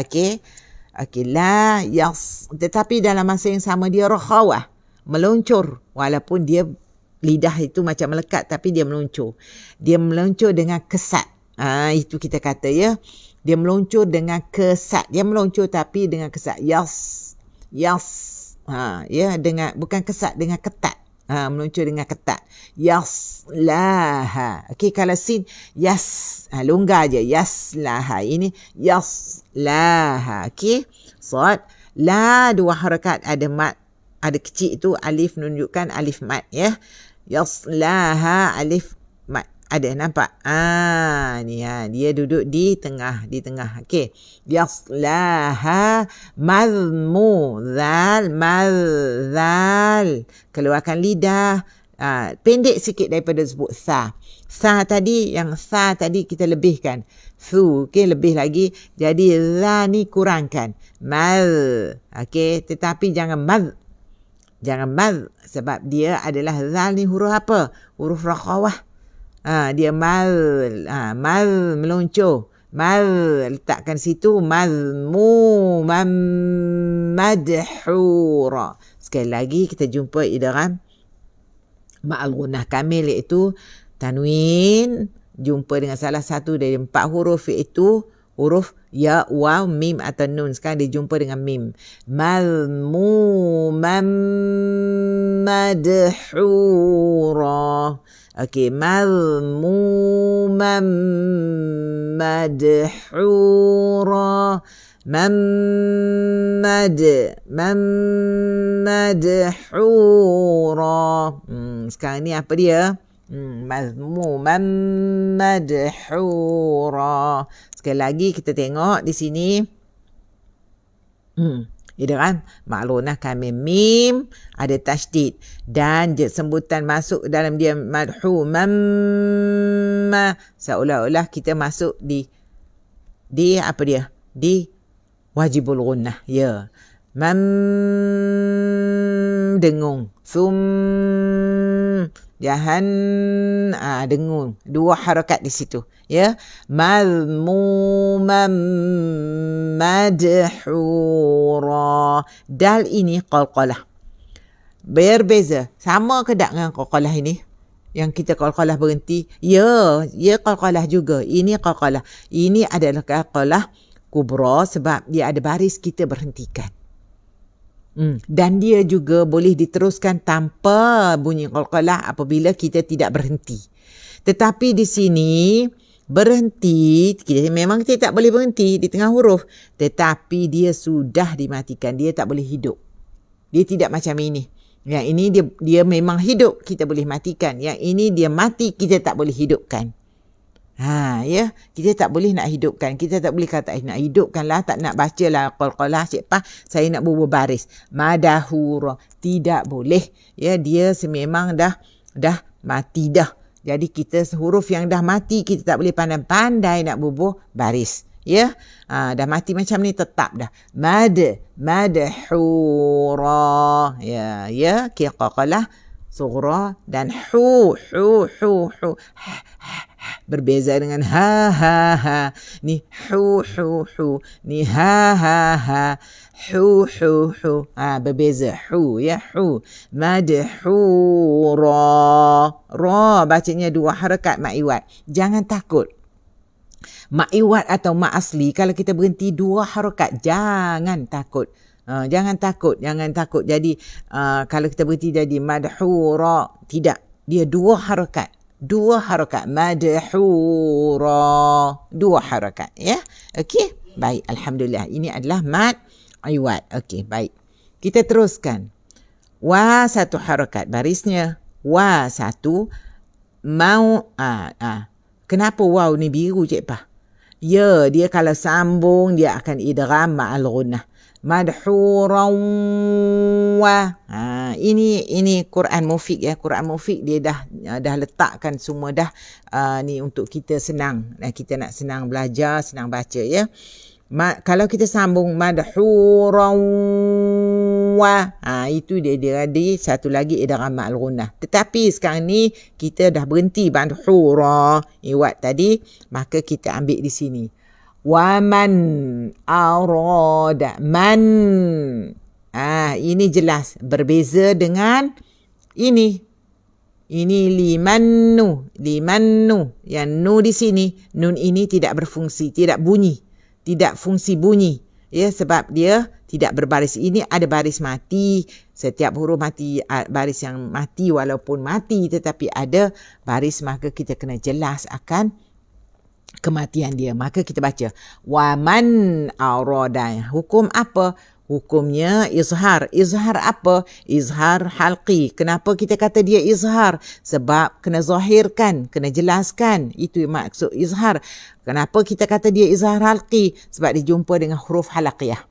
Okey. La yas. Tetapi dalam masa yang sama dia rakhawah, meluncur, walaupun dia lidah itu macam melekat tapi dia meluncur. Dia meluncur dengan kesat. Itu kita kata ya. Dia meluncur dengan kesat. Dia meluncur tapi dengan kesat. Yas. Ya, dengan bukan kesat, dengan ketat. Meluncur dengan ketat. Yaslaha. Okey, kalau sin yas, longgar je. Yaslaha. Ini yaslaha. Okey. Sad. La 2 harakat, ada mat. Ada kecil itu alif, menunjukkan alif mat ya. Yaslaha, alif mat. Ada nampak? Ni dia duduk di tengah. Okey. Yaslaha madmu zal. Keluarkan lidah. Pendek sikit daripada sebut sa. Sa tadi, yang sa tadi kita lebihkan. Thu, okey, lebih lagi. Jadi za ni kurangkan. Mal. Okey, tetapi jangan mad. Jangan mad sebab dia adalah za ni huruf apa? Huruf rakhawah. Dia mal. Mal meluncur. Mal letakkan situ. Mazmu madhura. Sekali lagi kita jumpa idgham ma'al gunnah kamil, iaitu tanwin jumpa dengan salah satu dari 4 huruf, iaitu huruf ya, waw, mim atau nun. Sekarang dia jumpa dengan mim. Mazmumam madhura. Okey, mazmumam madhura. Madhura. Sekarang ni apa dia? Mazmumam madhura. Sekali lagi kita tengok di sini. Idgham ma'lunah kamil mim ada tasydid dan sembutan masuk dalam dia madhu mamma, seolah-olah kita masuk di apa dia? Di wajibul gunnah. Ya. Dengung. Jahan dengung. 2 harakat di situ. Ya. Mazmumam madhura. Dal ini qalqalah. Berbeza. Sama ke tak dengan qalqalah ini? Yang kita qalqalah berhenti. Ya qalqalah juga. Ini qalqalah. Ini adalah qalqalah kubra sebab dia ada baris kita berhentikan. Dan dia juga boleh diteruskan tanpa bunyi qalqalah apabila kita tidak berhenti. Tetapi di sini berhenti, memang kita tak boleh berhenti di tengah huruf, tetapi dia sudah dimatikan, dia tak boleh hidup. Dia tidak macam ini. Yang ini dia memang hidup, kita boleh matikan. Yang ini dia mati, kita tak boleh hidupkan. Ya, kita tak boleh nak hidupkan. Kita tak boleh kata nak hidupkan lah, tak nak baca lah qalqalah, Cik Pah, saya nak bubuh baris. Madahura, tidak boleh. Ya, dia sememang dah mati dah. Jadi kita huruf yang dah mati, kita tak boleh pandai-pandai nak bubuh baris. Ya, dah mati macam ni tetap dah. Madhura. Ya, qalqalah sughra dan hu. Berbeza dengan ha. Ni hu. Ni ha. Hu. Berbeza. Hu, ya, hu. Madhura. Ra bacanya 2 harakat ma'iwat. Jangan takut. Ma'iwat atau ma' asli, kalau kita berhenti 2 harakat, jangan takut. Jangan takut. Jadi kalau kita berhenti jadi madhura, tidak. Dia 2 harakat. 2 harakat. Madhura. 2 harakat. Ya. Okey. Baik. Alhamdulillah. Ini adalah mad iwat. Okey. Baik. Kita teruskan. Wa 1 harakat barisnya. Wa 1. Mau. Kenapa waw ni biru, Cik Pah? Ya, dia kalau sambung, dia akan idgham ma'al gunnah. Madhuran wa. Ini Quran Mufiq ya. Quran Mufiq dia dah letakkan semua dah ni untuk kita senang. Kita nak senang belajar, senang baca ya. Kalau kita sambung madhuran wa, itu dia di satu lagi idgham ma'al gunnah. Tetapi sekarang ni kita dah berhenti madhura iwat tadi, maka kita ambil di sini. Wa man arada. Man. Ini jelas berbeza dengan ini. Ini limannu. Yang nu di sini, nun ini tidak berfungsi, tidak bunyi. Tidak fungsi bunyi. Ya, sebab dia tidak berbaris. Ini ada baris mati. Setiap huruf mati, baris yang mati walaupun mati tetapi ada baris, maka kita kena jelas akan kematian dia. Maka kita baca wa man arada. Hukum apa? Hukumnya izhar. Izhar apa? Izhar halqi. Kenapa kita kata dia izhar? Sebab kena zahirkan, kena jelaskan. Itu maksud izhar. Kenapa kita kata dia izhar halqi? Sebab dia jumpa dengan huruf halaqiyah.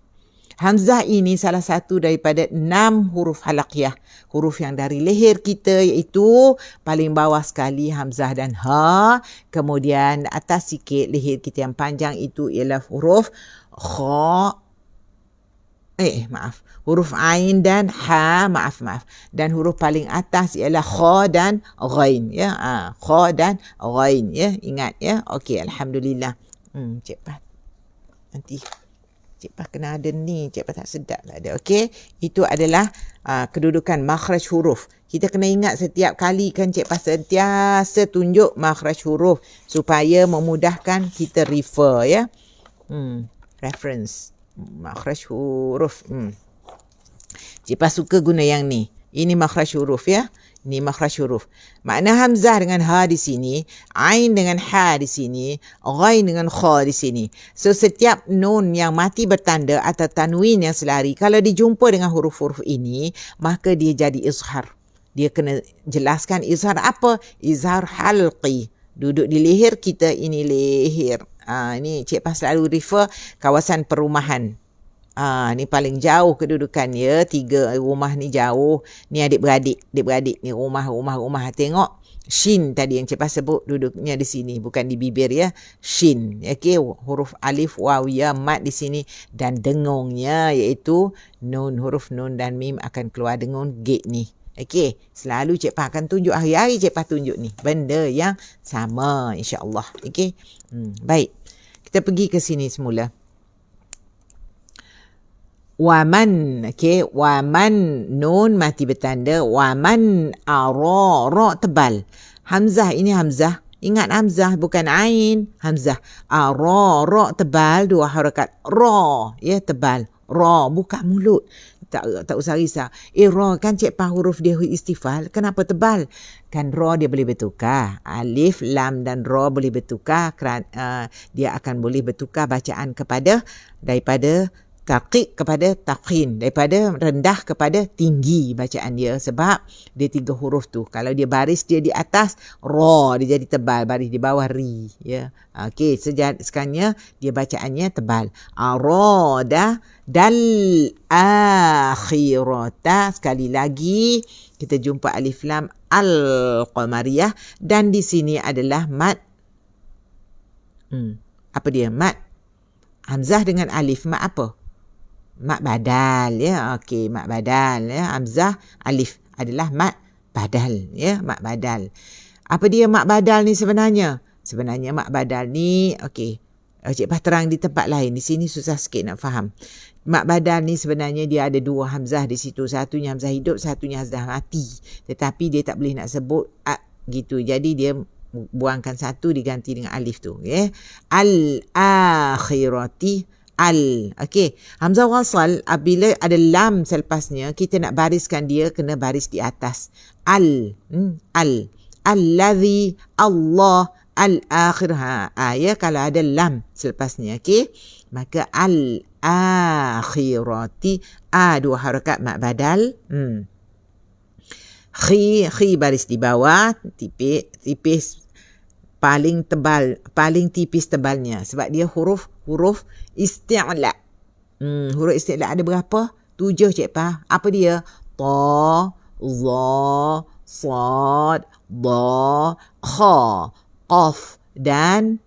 Hamzah ini salah satu daripada 6 huruf halaqiyah. Huruf yang dari leher kita iaitu paling bawah sekali hamzah dan ha. Kemudian atas sikit leher kita yang panjang itu ialah huruf kha. Huruf ain dan ha. Maaf. Dan huruf paling atas ialah kha dan ghain. Ya, kha dan ghain. Ya, ingat ya. Okey, alhamdulillah. Cik Pah. Nanti Cik Pah kena ada ni. Cik Pah tak sedap lah ada. Okey, itu adalah kedudukan makhraj huruf. Kita kena ingat setiap kali kan Cik Pah sentiasa tunjuk makhraj huruf supaya memudahkan kita refer ya. Reference makhraj huruf. Cik Pah suka guna yang ni. Ini makhraj huruf ya. Ini makhraj huruf. Makna hamzah dengan ha di sini, ain dengan ha di sini, ghain dengan kha di sini. So setiap nun yang mati bertanda atau tanwin yang selari, kalau dijumpa dengan huruf-huruf ini, maka dia jadi izhar. Dia kena jelaskan izhar apa? Izhar halqi. Duduk di leher kita, ini leher. Ini Cik Pah selalu refer kawasan perumahan. Ni paling jauh kedudukan ya. 3 rumah ni jauh. Ni adik-beradik. Ni rumah. Tengok shin tadi yang Cik Pah sebut duduknya di sini. Bukan di bibir ya. Shin. Okay. Huruf alif, waw, ya, mat di sini. Dan dengungnya iaitu nun. Huruf nun dan mim akan keluar dengung g ni. Okay. Selalu Cik Pah akan tunjuk. Hari-hari Cik Pah tunjuk ni. Benda yang sama insyaAllah. Okay. Baik. Kita pergi ke sini semula. Waman, okay, waman nun mati bertanda, waman ra tebal. Hamzah ini hamzah, ingat hamzah bukan ain, hamzah. Ra tebal 2 harakat. Ra ya tebal. Ra buka mulut. Tak usah risau. Ra kan Cik Pah huruf dia istifal, kenapa tebal? Kan ra dia boleh bertukar. Alif, lam dan ra boleh bertukar. Dia akan boleh bertukar bacaan kepada daripada taqiq kepada taqin, daripada rendah kepada tinggi bacaan dia sebab dia 3 huruf tu. Kalau dia baris dia di atas ra, dia jadi tebal, baris di bawah ri ya. Okey, sekarangnya dia bacaannya tebal. Arada dal akhirata. Sekali lagi kita jumpa alif lam al-qamariyah dan di sini adalah mat. Apa dia? Mat hamzah dengan alif, mat apa? Mat badal ya. Okey, mat badal ya. Hamzah alif adalah mat badal ya, mat badal. Apa dia mat badal ni sebenarnya? Sebenarnya mat badal ni okey. Cik Pah terang di tempat lain. Di sini susah sikit nak faham. Mat badal ni sebenarnya dia ada 2 hamzah di situ. Satunya hamzah hidup, satunya hamzah mati. Tetapi dia tak boleh nak sebut gitu. Jadi dia buangkan satu diganti dengan alif tu ya. Al-akhirati okey. Hamzah wasal apabila ada lam selepasnya kita nak bariskan dia kena baris di atas. Allazi, Allah, al-akhir. Ya, kalau ada lam selepasnya okey. Maka al-akhirati 2 harakat mat badal. Khi baris di bawah, tipis paling tebal, paling tipis tebalnya sebab dia huruf isti'la. Huruf isti'la ada berapa? 7 Cik Pah. Apa dia? Ta, za, sad, da, kha, qaf dan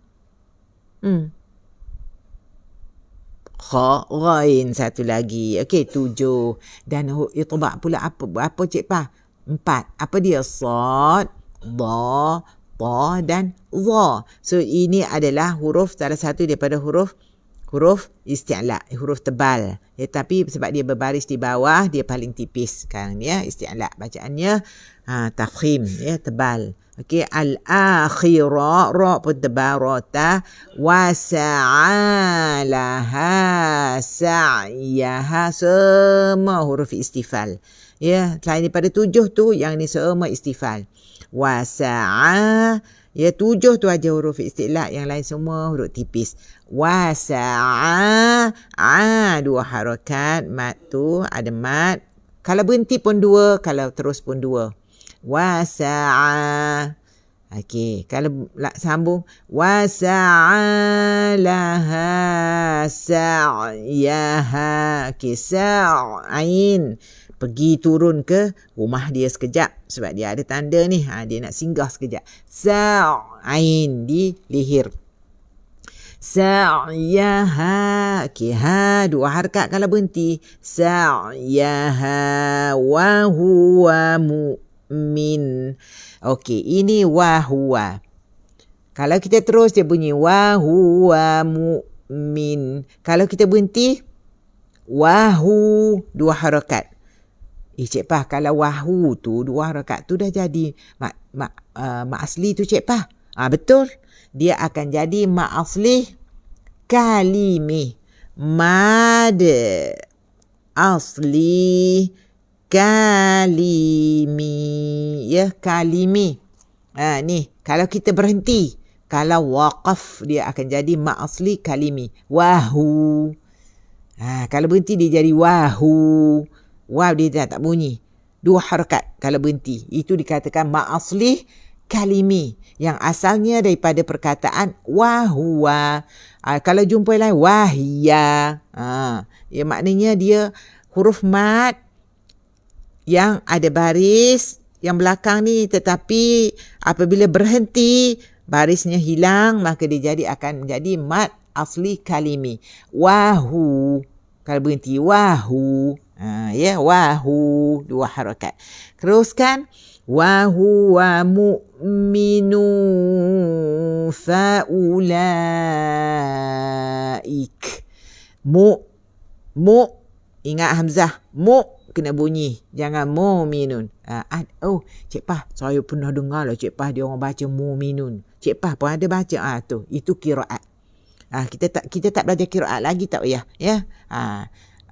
kha, ghain satu lagi. Okey, 7. Dan itbaq pula apa Cik Pah? 4. Apa dia? Sad, da, ta dan za. So ini adalah huruf salah satu daripada huruf isti'la, huruf tebal. Ya, tapi sebab dia berbaris di bawah dia paling tipis sekarang ya, isti'la bacaannya tafkhim ya, tebal. Okey, al-akhira ra pun tebal, rota wa sa'alaha sa'yaha, semua huruf istifal. Ya, selain daripada 7 tu yang ni semua istifal. Wasa'a ya, 7 tu aja huruf isti'la, yang lain semua huruf tipis. Wasa'a 2 harakat, mat tu ada mat. Kalau berhenti pun 2, kalau terus pun 2. Wasa'a Okey, kalau sambung wasa'alaha sa'yaha. Okey, sa'ain pergi turun ke rumah dia sekejap sebab dia ada tanda ni. Dia nak singgah sekejap. Sa'ain di leher. Sa'yaha. Okey, ha 2 harakat kalau berhenti. Sa'yaha wa huwa mu'min. Okey, ini wa huwa. Kalau kita terus dia bunyi wa huwa mu'min. Kalau kita berhenti wahu 2 harakat. Cik Pah, kalau wahu tu 2 harakat tu dah jadi mak asli tu Cik Pah. Betul. Dia akan jadi mak asli kalimi. Mad asli kalimi. Ya, kalimi. Ni, kalau kita berhenti. Kalau waqaf, dia akan jadi mak asli kalimi. Wahu. Kalau berhenti, dia jadi wahu. Waw dia tak bunyi. 2 harakat kalau berhenti. Itu dikatakan mak asli kalimi. Yang asalnya daripada perkataan wahuwa. Kalau jumpa lain, wahya. Ya, maknanya dia huruf mad yang ada baris yang belakang ni, tetapi apabila berhenti barisnya hilang, maka dia akan menjadi mad asli kalimi. Wahu. Kalau berhenti wahu. Ya, wahu 2 harakat. Teruskan wahuwa mu'minu faulaik. Mu ingat hamzah. Mu kena bunyi. Jangan mu'minun. Cik Pah, saya pernah dengar lah Cik Pah dia orang baca mu'minun. Cik Pah pun ada baca. Tu, itu qiraat. Kita tak belajar qiraat lagi tak payah. Ya.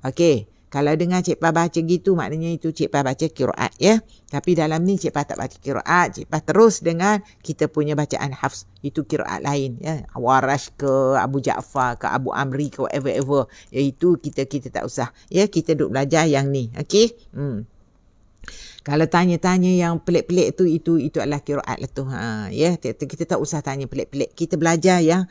Okey. Kalau dengar Cik Pah baca gitu, maknanya itu Cik Pah baca qiraat, ya. Tapi dalam ni Cik Pah tak baca qiraat. Cik Pah terus dengan kita punya bacaan hafs. Itu qiraat lain, ya. Warash ke Abu Ja'far ke Abu Amri ke whatever. Iaitu kita tak usah. Ya, kita duk belajar yang ni. Okey? Kalau tanya-tanya yang pelik-pelik tu, itu adalah qiraat lah tu. Ya, kita tak usah tanya pelik-pelik. Kita belajar yang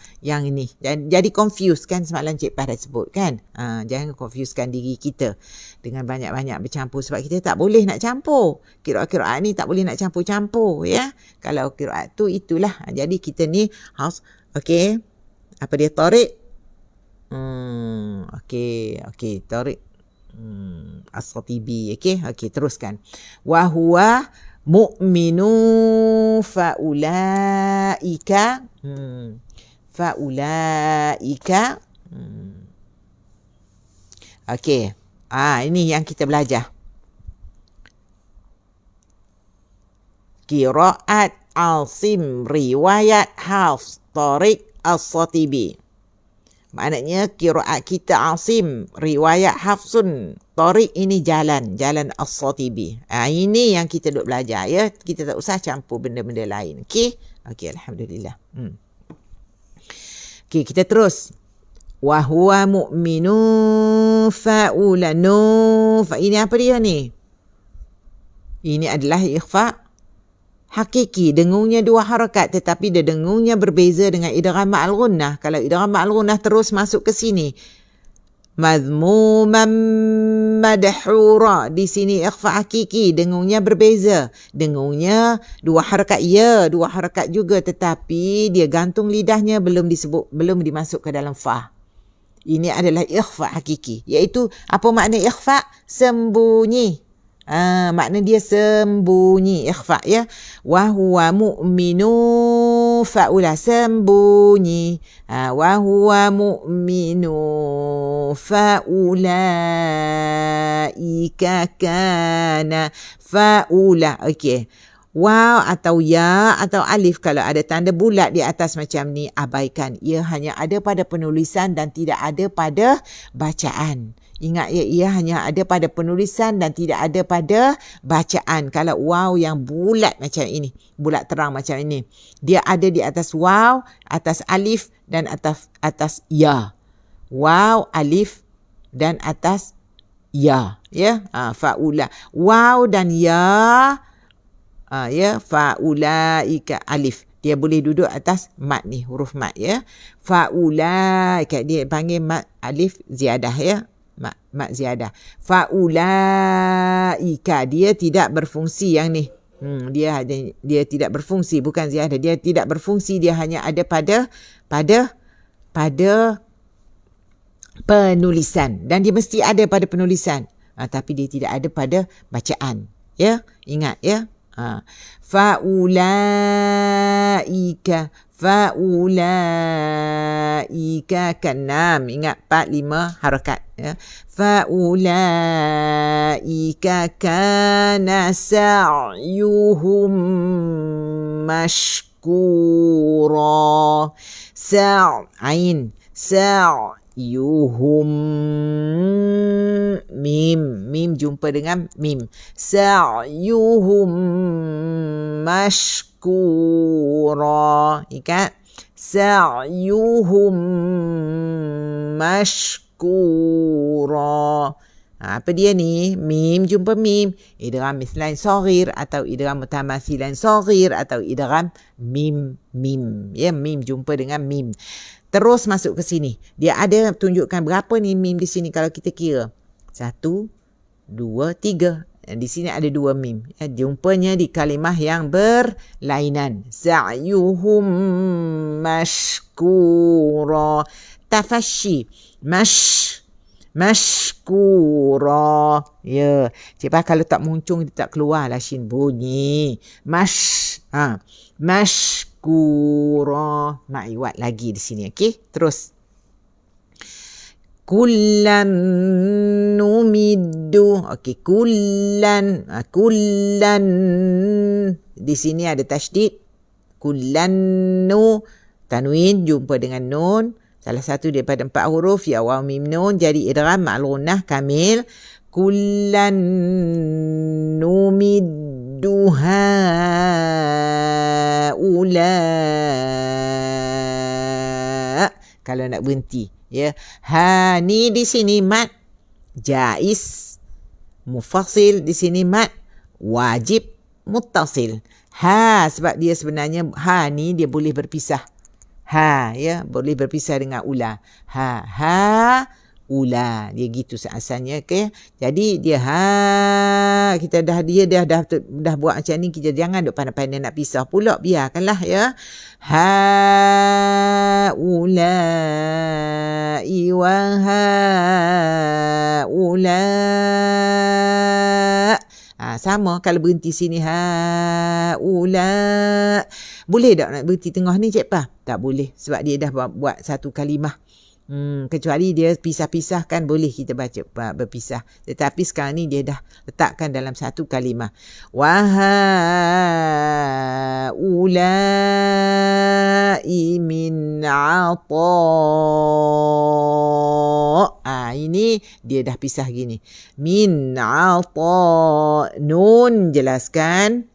ini. Jadi confuse kan semalam Cik Pah dah sebut kan. Jangan confusekan diri kita dengan banyak-banyak bercampur. Sebab kita tak boleh nak campur. Qiraat-qiraat ni tak boleh nak campur-campur. Ya, kalau qiraat tu itulah. Jadi kita ni harus, okey. Apa dia? Tariq. Okey, tariq. As-Satibi. Okey, teruskan. Wa huwa mu'minu faulaika. Faulaika. Okey. Ini yang kita belajar. Qiraat Asim, riwayat Hafs, Tariq As-Satibi. Maknanya qiraat kita Asim, riwayat Hafsun, Tariq ini jalan As-Satibi. Ini yang kita duk belajar, ya. Kita tak usah campur benda-benda lain. Okey, alhamdulillah. Okey, kita terus. Wa huwa mu'minu fa'ulanu. Ini apa dia ni? Ini adalah ikhfa hakiki, dengungnya 2 harakat, tetapi dia dengungnya berbeza dengan idgham ma'al ghunnah. Kalau idgham ma'al ghunnah terus masuk ke sini, madhmuman madhura. Di sini ikhfa hakiki, dengungnya berbeza. Dengungnya 2 harakat, ya, 2 harakat juga, tetapi dia gantung lidahnya, belum dimasuk ke dalam fa. Ini adalah ikhfa hakiki, iaitu apa makna ikhfa? Sembunyi. Makna dia sembunyi, ikhfa, ya. Wa huwa mu'minu fa'ula, sembunyi. Wa huwa mu'minu fa'ulaika kana fa'ula. Okey. Waw atau ya atau alif, kalau ada tanda bulat di atas macam ni, abaikan. Ia hanya ada pada penulisan dan tidak ada pada bacaan. Ingat, ya, ia hanya ada pada penulisan dan tidak ada pada bacaan. Kalau waw yang bulat macam ini, bulat terang macam ini, dia ada di atas waw, atas alif dan atas ya. Waw, alif dan atas ya, ya. Fa'ula. Waw dan ya Ya, faulaika alif. Dia boleh duduk atas mat ni, huruf mat ya. Faulaika dia panggil mat alif ziyadah ya. Mat ziyadah. Faulaika dia tidak berfungsi yang ni. Dia tidak berfungsi, bukan ziyadah. Dia tidak berfungsi, dia hanya ada pada penulisan, dan dia mesti ada pada penulisan. Tapi dia tidak ada pada bacaan. Ya, ingat ya. Faulaika kanam. Ingat 4-5 harakat ya. Faulaika kana sa'yuhum mashkura. Ain sa'yuhum, mim jumpa dengan mim. Sa'yuhum mashkura. Ingat, sa'yuhum mashkura. Apa dia ni? Mim jumpa mim. Idgham mislain saghir atau idgham mutamathilan saghir atau idgham mim. Ya, mim jumpa dengan mim. Terus masuk ke sini. Dia ada tunjukkan berapa ni mim di sini kalau kita kira. 1, 2, 3. Di sini ada 2 mim. Jumpanya di kalimah yang berlainan. Sa'yuhum mashkura. Tafashi. Mashkura. Ya. Cepat kalau tak muncung, dia tak keluar lah shin bunyi. Mashkura. Ma'iwat lagi di sini. Okey. Terus. Kullan numiddu. Okey. Kullan. Di sini ada tasydid. Kullannu. Tanwin jumpa dengan nun. Salah satu daripada 4 huruf. Ya waw mim nun. Jadi idgham ma'al gunnah kamil. Kullan numiddu haula. Kalau nak berhenti. Ya. Ha ni di sini mat jaiz mufasil, di sini mat wajib muttasil. Ha sebab dia sebenarnya ha ni dia boleh berpisah. Ha ya, boleh berpisah dengan ula. Ha ula. Dia gitu asalnya, okey. Jadi dia kita dah buat macam ni, kita jangan duk pandai-pandai nak pisah pula, biarkanlah ya. Ha ula wa ha ula. Sama kalau berhenti sini ha ula. Boleh tak nak berhenti tengah ni Cik Pa? Tak boleh sebab dia dah buat satu kalimah. Kecuali dia pisah-pisahkan boleh kita baca berpisah. Tetapi sekarang ni dia dah letakkan dalam satu kalimah. Wa haula'i min 'ata. Ini dia dah pisah gini. Min 'ata. Nun jelaskan.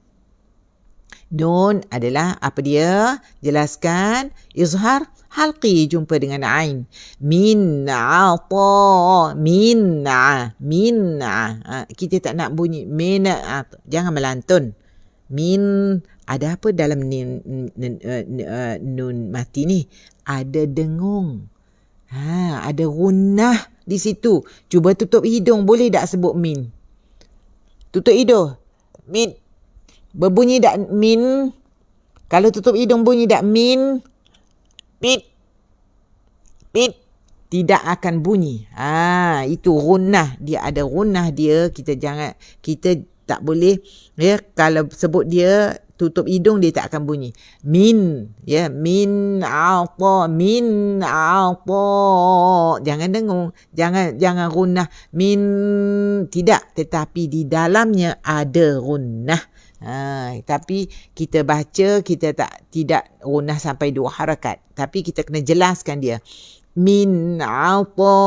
Nun adalah apa dia? Jelaskan. Izhar halqi jumpa dengan ain. Min 'ata. Min'a. Kita tak nak bunyi min'a. Jangan melantun. Min ada apa dalam nun mati ni? Ada dengung. Ada gunnah di situ. Cuba tutup hidung, boleh tak sebut min? Tutup hidung. Min. Berbunyi tak min? Kalau tutup hidung bunyi tak min? Pit. Tidak akan bunyi. Itu gunnah. Dia ada gunnah dia. Kita tak boleh ya, kalau sebut dia tutup hidung dia tak akan bunyi. Min ya, min 'ata. Jangan dengung. Jangan gunnah. Min tidak, tetapi di dalamnya ada gunnah. Tapi kita baca, kita tidak gunnah sampai 2 harakat. Tapi kita kena jelaskan dia. Min 'ata'i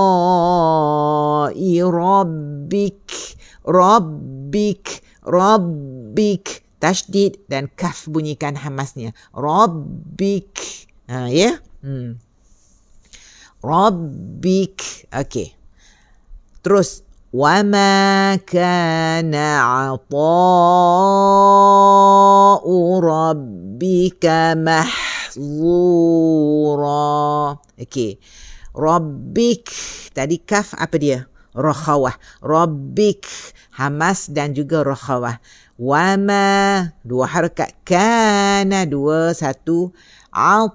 rabbik. Tasydid dan kaf bunyikan hamasnya. Rabbik. Ya. Rabbik. Okey. Terus وَمَا كَانَ عَطَاءُ رَبِّكَ مَحْظُورًا. Okey. Rabbik. Tadi kaf apa dia? Rakhawah. Rabbik. Hamas dan juga rakhawah. Wama. Dua harakat. Kana. Dua. Satu. Ata.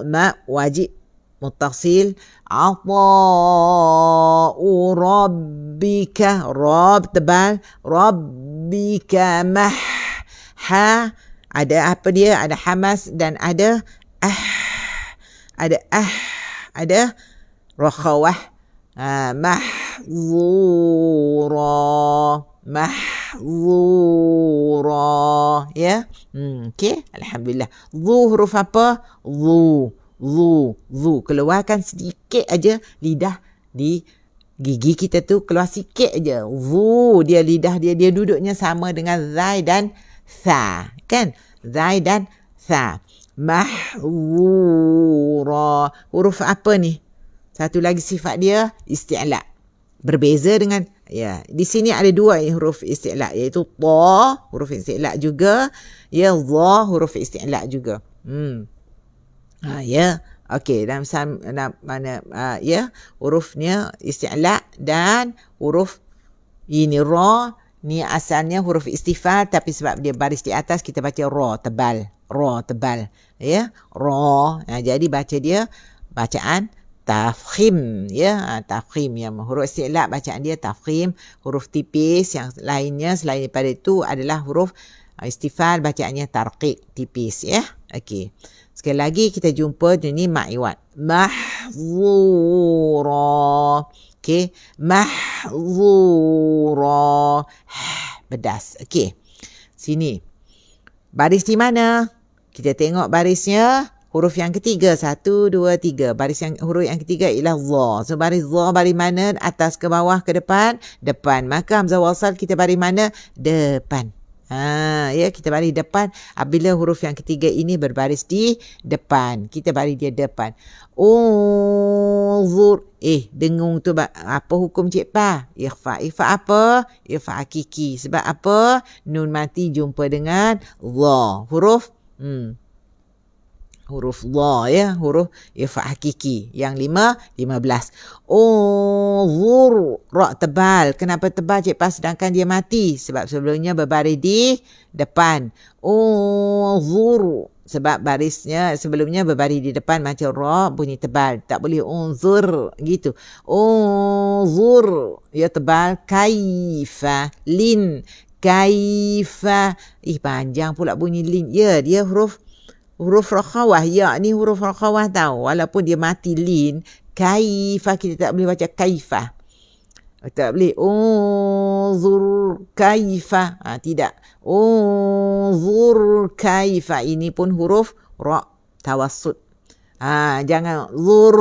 Ma. Wajib. Muttasil. Ata'u rabbika. Rab tebal. Rabbika mah. Ha. Ada apa dia? Ada hamas dan ada ada ada rakhawah. Mahzura. Mahzura. Ya. Okey. Alhamdulillah. Zu huruf apa? Zu. Keluarkan sedikit aja lidah di gigi kita tu, keluar sikit aja. Zu. Dia lidah dia duduknya sama dengan zai dan sa. Kan? Zai dan sa. Mahzura. Huruf apa ni? Satu lagi sifat dia isti'la. Berbeza dengan di sini ada dua huruf isti'la, iaitu ta huruf isti'la juga, za huruf isti'la juga. Okey, dalam mana hurufnya isti'la dan huruf ini ra ni asalnya huruf istifal, tapi sebab dia baris di atas kita baca ra tebal. Ya, ra. Jadi baca dia bacaan tafkhim, tafkhim. Yang huruf isti'la bacaan dia tafkhim. Huruf tipis yang lainnya selain daripada itu adalah huruf istifal, bacaannya tarqiq, tipis, ya. Okey. Sekali lagi kita jumpa ni ma'iwat. Mahzura. Okey. Mahzura. Bedas. Okey. Sini. Baris di mana? Kita tengok barisnya. Huruf yang ketiga. 1, 2, 3. Huruf yang ketiga ialah za. So baris za baris mana? Atas ke bawah ke depan? Depan. Maka hamzah wasal kita baris mana? Depan. Kita baris depan. Apabila huruf yang ketiga ini berbaris di depan, kita baris dia depan. Unzur. Dengung tu apa hukum Cik Pa? Ikhfa. Ikhfa apa? Ikhfa hakiki. Sebab apa? Nun mati jumpa dengan za. Huruf za, huruf ikhfa hakiki. Yang 15. Unzur. Ra tebal. Kenapa tebal Cik Pa sedangkan dia mati? Sebab sebelumnya berbaris di depan. Unzur. Sebab barisnya sebelumnya berbaris di depan macam ra bunyi tebal. Tak boleh unzur gitu. Unzur. Ya tebal. Kaifa. Lin. Kaifa. Panjang pula bunyi lin. Ya, dia huruf rakhawah. Ya, ni huruf rakhawah tau. Walaupun dia mati lin. Kaifa. Kita tak boleh baca kaifah. Tak boleh. Unzur kaifa. Tidak. Unzur kaifa. Ini pun huruf ra tawassut. Jangan zur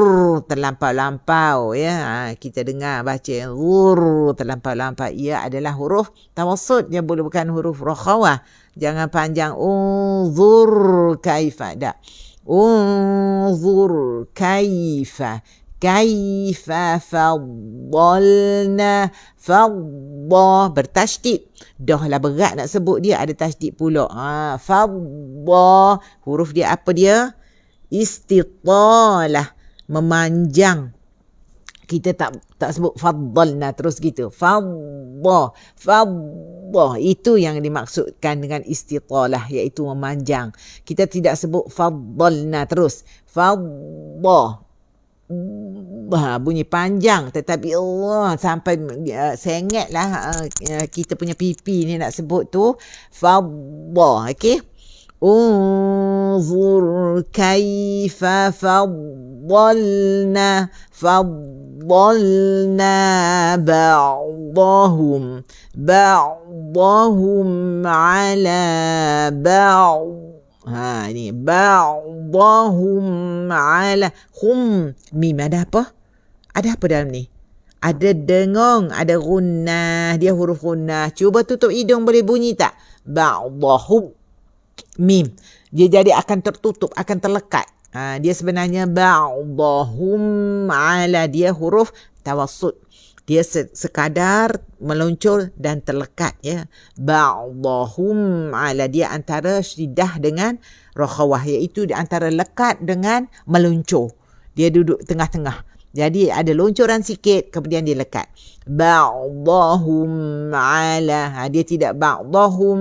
terlampau-lampau, ya. Kita dengar baca zur terlampau-lampau. Ia adalah huruf tawassut. Dia bukan huruf rakhawah. Jangan panjang. Unzur kaifa. Tak. Unzur kaifa. Kaifa faddalna. Fadda bertasydid. Dah lah berat nak sebut dia, ada tasydid pula. Fadda. Huruf dia apa dia? Istitalah. Memanjang. Kita tak sebut faddalna terus gitu. Fadda. Itu yang dimaksudkan dengan istitalah, iaitu memanjang. Kita tidak sebut faddalna terus. Fadda. Bunyi panjang, tetapi Allah sampai sengit lah kita punya pipi ni nak sebut tu. Fadda. Okey. Unzur kaifa faddalna ba'dahum ala ba'd. Ni ba'dahum ala hum. Mim ada apa? Ada apa dalam ni? Ada dengung, ada gunnah. Dia huruf gunnah. Cuba tutup hidung, boleh bunyi tak? Ba'dahum. Mim. Dia jadi akan tertutup, akan terlekat. Dia sebenarnya ba'dahum ala. Dia huruf tawassut. Dia sekadar meluncur dan terlekat, ya. Ba'dahum ala, dia antara syiddah dengan rakhawah, iaitu di antara lekat dengan meluncur. Dia duduk tengah-tengah. Jadi ada luncuran sikit, kemudian dia lekat. Ba'dahum ala, dia tidak ba'dahum,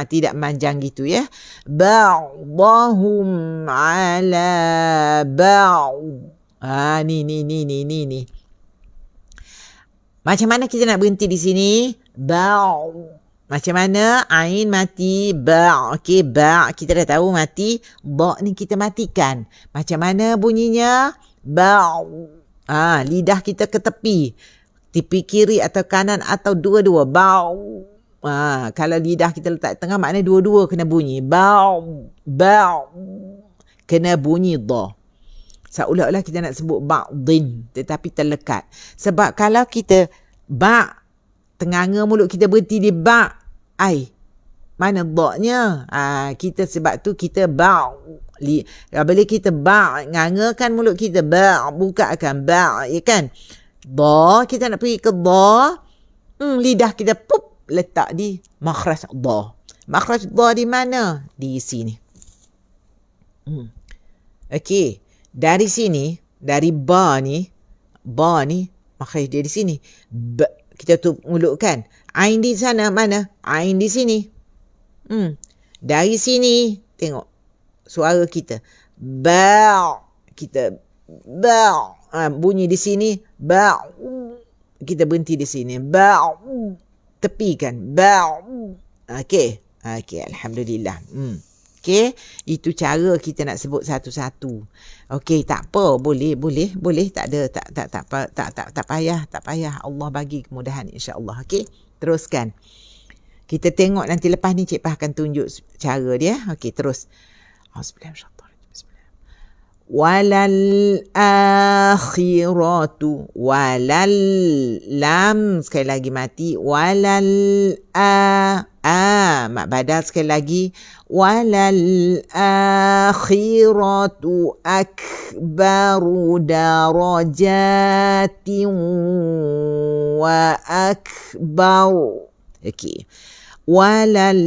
tidak manjang gitu, ya. Ba'dahum ala ba'd. Ni. Macam mana kita nak berhenti di sini? Macam mana? Ain mati, okey, kita dah tahu mati. Ni kita matikan. Macam mana bunyinya? Lidah kita ke tepi kiri atau kanan atau dua-dua. Kalau lidah kita letak tengah, maknanya dua-dua kena bunyi. Kena bunyi dha. Seolah-olah kita nak sebut ba'din, tetapi terlekat. Sebab kalau kita tenganga mulut kita berhenti di mana dha-nya? Kita sebab tu kita bila kita ngangakan mulut kita, buka akan ya kan? Dha, kita nak pergi ke dha, lidah kita letak di makhraj dha. Makhraj dha di mana? Di sini. Okey. Dari sini, dari ba ni, makhraj dia di sini. Kita tutup mulut kan. Ain di sana, mana? Ain di sini. Dari sini, tengok suara kita. Kita bunyi di sini. Kita berhenti di sini. Tepikan. Okey, alhamdulillah. Okey, itu cara kita nak sebut satu-satu. Okey, tak apa, boleh, tak ada, tak payah. Allah bagi kemudahan, insya-Allah. Okey, teruskan. Kita tengok nanti lepas ni Cik Pah akan tunjuk cara dia. Okey, terus. Walal akhiratu, walal lam sekali lagi mati, walal mak badal sekali lagi, walal akhiratu akbaru darajatin wa akbar. Okey. Walal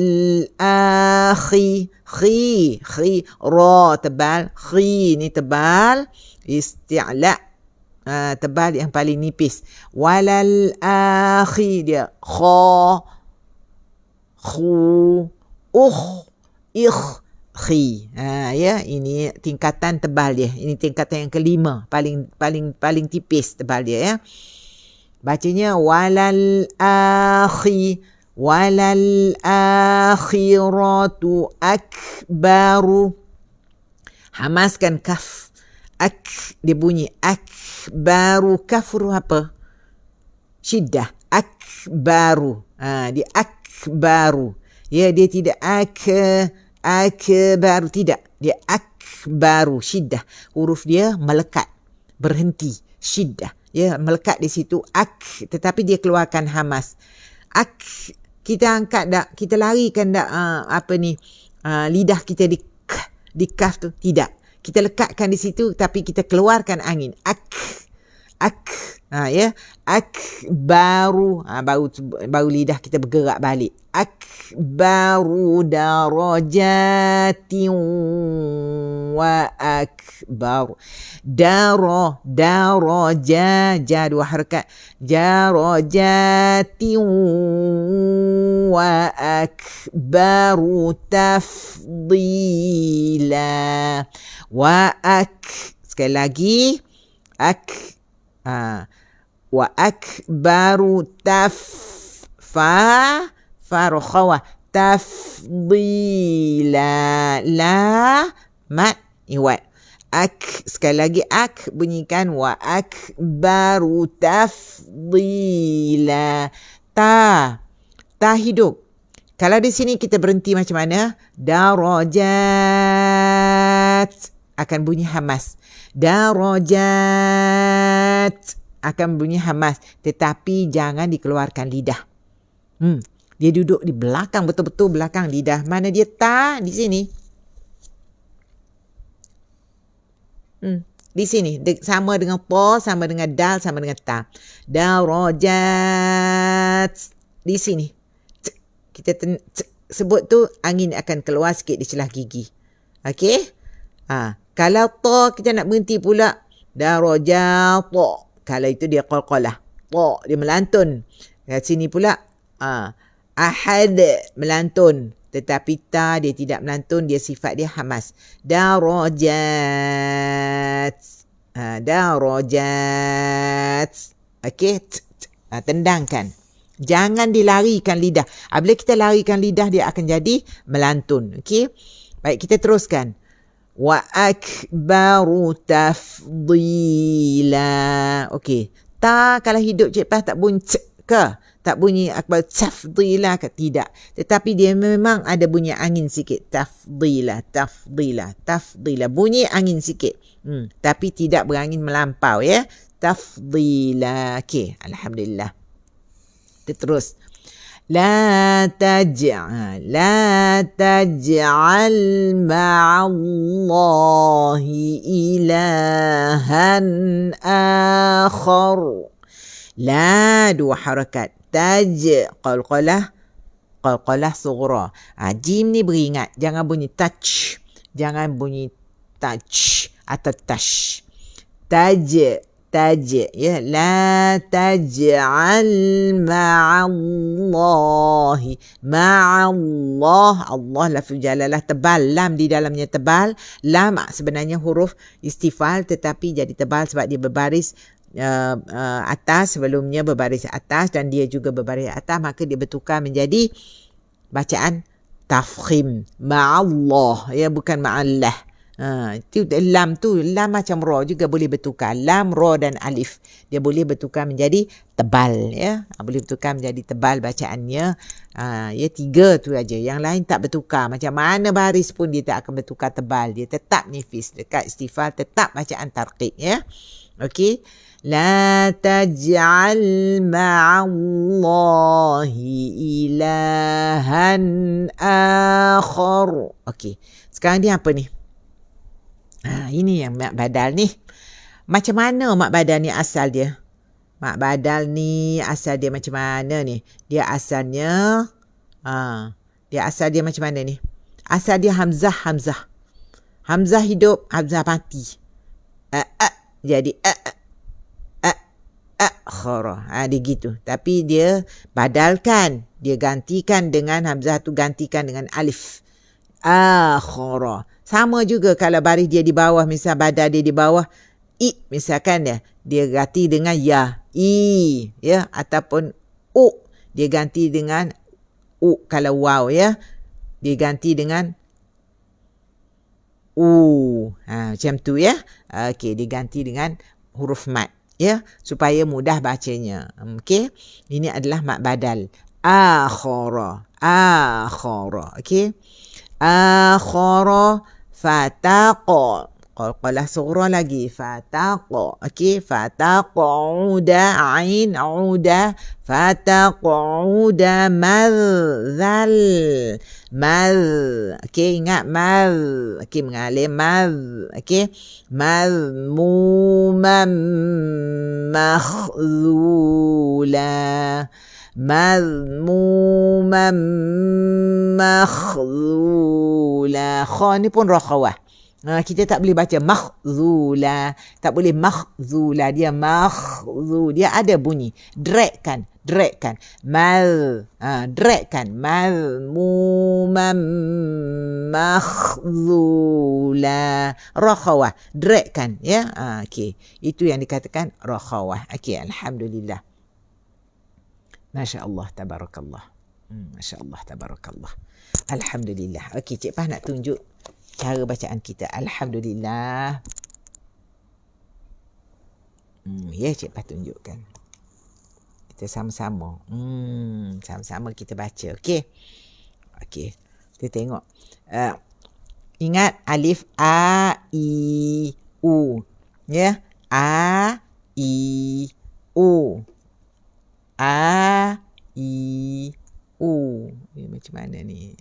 khi ra tebal, khi ni tebal, isti'la tebal yang paling nipis. Walal dia kha, khu, khi. Ya, ini tingkatan tebal dia. Ini tingkatan yang kelima, paling tipis tebal dia, ya. Bacanya walal walal akhiratu akbaru. Hamaskan kaf. Dia bunyi akbaru. Kaf huruf apa? Syiddah. Akbaru. Dia akbaru. Ya, dia tidak akbaru. Tidak. Dia akbaru. Syiddah. Huruf dia melekat. Berhenti. Syiddah. Ya, melekat di situ. Tetapi dia keluarkan hamas. Kita angkat tak? Kita larikan tak lidah kita di kaf tu? Tidak. Kita lekatkan di situ tapi kita keluarkan angin. Ya. Baru lidah kita bergerak balik. Akbaru darajatin wa akbar. Daraja dua harakat. Darajatin wa akbaru tafdila. Sekali lagi. Wa akbaru farukhawa tafdila. La mat iwat. Sekali lagi bunyikan wa akbaru tafdila. Ta hidup. Kalau di sini kita berhenti macam mana? Darajat akan bunyi hamas. Darajat akan bunyi hamas, tetapi jangan dikeluarkan lidah. Dia duduk di belakang, betul-betul belakang lidah. Mana dia? Ta di sini. Di sini sama dengan ta, sama dengan dal, sama dengan ta. Darajat. Di sini. Kita sebut tu angin akan keluar sikit di celah gigi. Okey? Kalau ta kita nak berhenti pula. Darajat ta. Kalau itu dia qalqalah. Ta dia melantun. Kat sini pula ahad melantun. Tetapi ta dia tidak melantun, dia sifat dia hamas. Darajat. Darajat. Okey? Tendangkan. Jangan dilarikan lidah. Bila kita larikan lidah, dia akan jadi melantun. Okey? Baik, kita teruskan. Wa akbaru tafdila. Okey. Ta kalau hidup Cik Pah tak bunyi ke? Tak bunyi akbar tafdila ke? Tidak. Tetapi dia memang ada bunyi angin sikit. Tafdila, tafdila, tafdila. Bunyi angin sikit. Tapi tidak berangin melampau ya. Tafdila. Okey, alhamdulillah. Kita terus. La taj'al ma'allahi ilahan akhar. La dua harakat. Qalqalah sughra. Jim ni beringat. Jangan bunyi touch. Jangan bunyi touch atau touch. Taj. Ya. La taj'al ma'allahi. Ma'allah. Allah lafaz jalalah tebal. Lam di dalamnya tebal. Lam sebenarnya huruf istifal tetapi jadi tebal sebab dia berbaris atas, sebelumnya berbaris atas dan dia juga berbaris atas, maka dia bertukar menjadi bacaan tafkhim. Ma'allah, ya, bukan ma'allah. Itu lam tu, lam macam ra juga boleh bertukar. Lam, ra dan alif dia boleh bertukar menjadi tebal, ya. Boleh bertukar menjadi tebal bacaannya. Ya, 3 tu aja. Yang lain tak bertukar. Macam mana baris pun dia tak akan bertukar tebal. Dia tetap nifis. Dekat istifal tetap bacaan tarqiq, ya. Okey. La taj'al ma'allahi ilahan akhar. Okey. Sekarang dia apa ni? Ini yang mak badal ni. Macam mana mak badal ni asal dia? Mak badal ni asal dia macam mana ni? Dia asalnya asal dia macam mana ni? Asal dia hamzah. Hamzah hidup, hamzah mati. Jadi khara. Dia gitu. Tapi dia badalkan. Dia gantikan dengan hamzah tu, gantikan dengan alif. Akhara. Sama juga kalau baris dia di bawah, misal badal dia di bawah, misalkan dia ganti dengan ya, ya, ataupun dia ganti dengan kalau waw, ya, dia ganti dengan macam tu, ya. Okey, diganti dengan huruf mat, ya, supaya mudah bacanya. Okey, ini adalah mat badal. Akhara. Okey. Akhara fataqa. Qalqalah sughra lagi. Fataqa. Okey, fataqauda, ain auda, fataqauda madzal. Okey, ingat maz. Okey, mengalir maz. Okey, mazmuman makhzula. Mazmuman makhzula. Kha ni pun rakhawah. Kita tak boleh baca makhzula. Tak boleh makhzula. Dia makhzul. Dia ada bunyi. Dragkan. Dragkan. Mazmuman makhzula. Rakhawah. Dragkan. Ya. Okey. Itu yang dikatakan rakhawah. Okey. Alhamdulillah. Masya Allah. Tabarakallah. Masya Allah. Tabarakallah. Alhamdulillah. Okey. Cik Pah nak tunjuk cara bacaan kita. Alhamdulillah. Ya, Cik Pah tunjukkan. Kita sama-sama. Sama-sama kita baca. Okey. Kita tengok. Ingat alif A, I, U. Ya. A, I, U. A, I, U. Ini macam mana ni?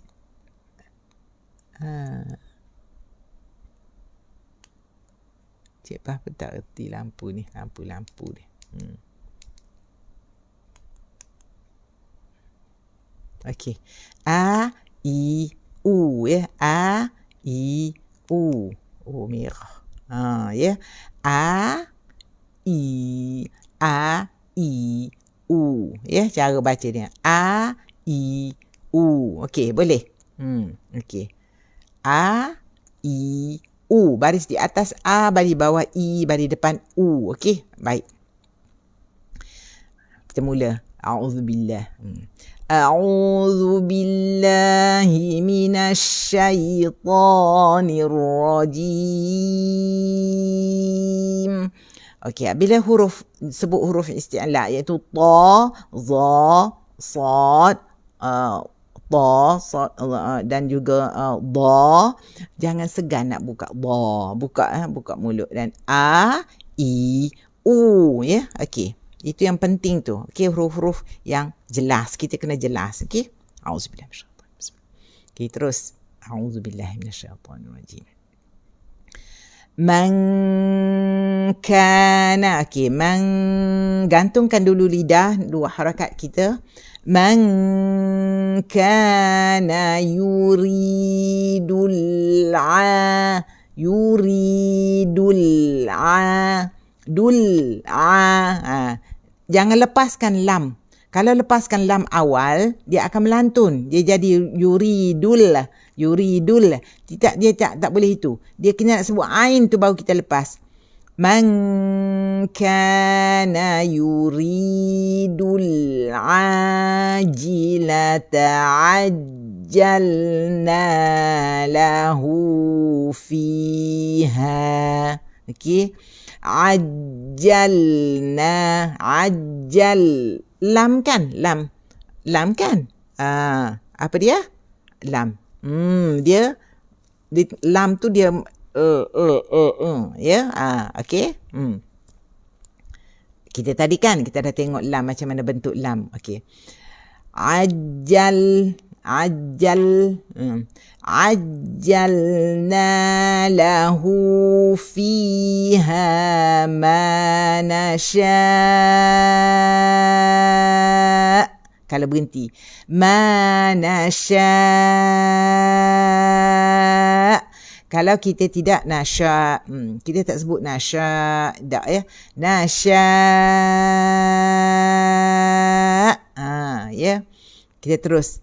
Cik Pah pun tak reti lampu ni. Lampu ni. Okey. A, I, U ya. A, I, U. Oh, merah. Ya. A, I, U. Ya, cara baca dia. A, I, U. Okey, boleh? Okey. A, I, U. Baris di atas A, baris bawah I, baris depan U. Okey? Baik. Kita mula. A'udzubillah. A'udzu billahi minasyaitonir rajim. Okey, bila sebut huruf isti'la iaitu ta, za, sad, dan juga da, jangan segan nak buka da, buka mulut, dan a, i, u ya. Okey, itu yang penting tu. Okey, huruf-huruf yang jelas, kita kena jelas. Okey, auzubillahi minasyaitanir. Okey, terus auzubillahi minasyaitanir rajim. Man kana. Okey, man, gantungkan dulu lidah, dua harakat kita. Man kana yuridul jangan lepaskan lam. Kalau lepaskan lam awal, dia akan melantun. Dia jadi yuridul. Tidak, dia tak boleh itu. Dia kena nak sebut ain tu baru kita lepas. Man kana yuridul ajilata ajjalna lahu fiha. Okey. Ajjalna, ajjal. Lam kan? Lam kan? Apa dia? Lam. Dia lam tu dia ya. Okey. Kita tadi kan kita dah tengok lam, macam mana bentuk lam. Okey. Ajjal. Ajjalna lahu fiha ma nasya'. Kalau berhenti, ma nasya'. Kalau kita tidak nasya', kita tak sebut nasya', tak ya. Nasya'. Ya. Kita terus.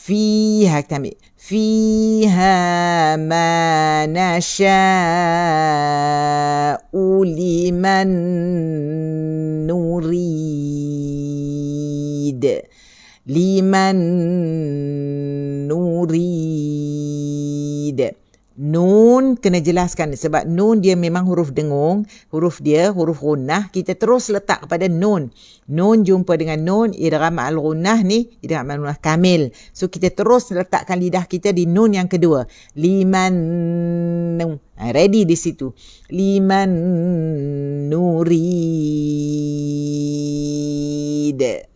Fiha, kita ambil. Fiha ma nasya'u liman nurid. Liman nurid. Nun kena jelaskan sebab nun dia memang huruf dengung, huruf gunnah, kita terus letak kepada nun. Nun jumpa dengan nun, idgham al-gunnah ni, idgham al-gunnah kamil. So kita terus letakkan lidah kita di nun yang kedua. Liman, ready di situ. Liman nurid.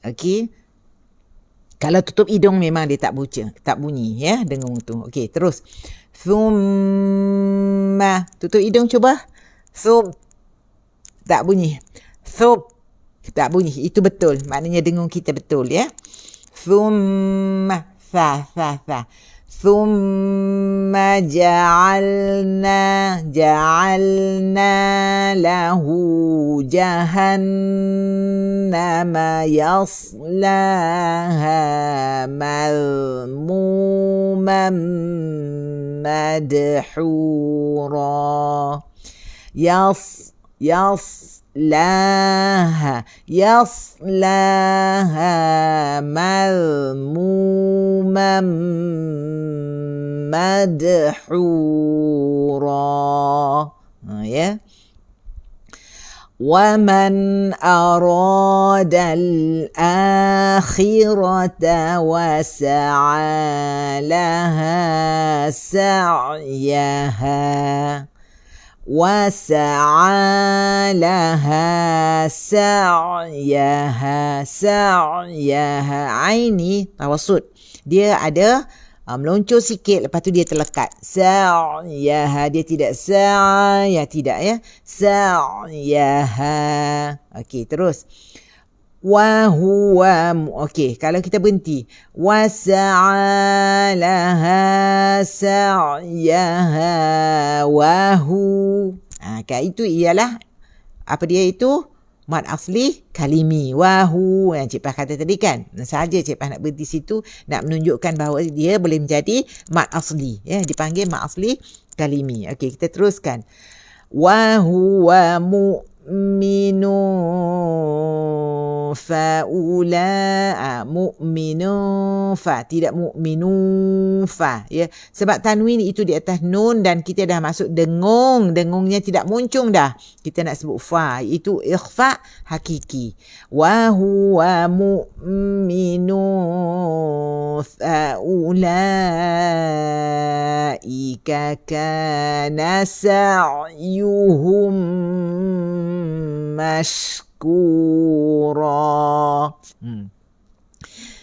Okey. Kalau tutup hidung memang dia tak bunyi ya, dengung tu. Okey, terus. Thumma. Tutup hidung cuba. Thub. Tak bunyi. Thub. Tak bunyi. Itu betul. Maknanya dengung kita betul ya. Thumma. Tha. Thumma ja'alna lahu jahannama yaslaha madhmuman madhura. Yaslaha madhmuman madhura. Ya. وَمَنْ أَرَادَ الْآخِرَةَ وَسَعَى لَهَا سَعْيَهَا Ain ni tawassut. Dia ada Meluncur sikit, lepas tu dia terlekat. Sa'yaha, dia tidak sa'ya, tidak ya. Sa'yaha. Okey, terus. Wa huwa, okey, kalau kita berhenti. Wa sa'alaha sa'yaha wa hu. Kan itu ialah apa dia itu? Mad asli kalimi. Wahu yang Cik Pah kata tadi kan. Sahaja Cik Pah nak berhenti situ, nak menunjukkan bahawa dia boleh menjadi mad asli. Ya, dipanggil mad asli kalimi. Okey, kita teruskan. Wahuwa mu'minun fa'ula. Mu'minun fa, tidak mu'minun fa. Ya, sebab tanwin itu di atas nun dan kita dah masuk dengung. Dengungnya tidak muncung dah. Kita nak sebut fa, itu ikhfa hakiki. Wa huwa mu'minun fa'ulaika kana sa'yuhum mashkura.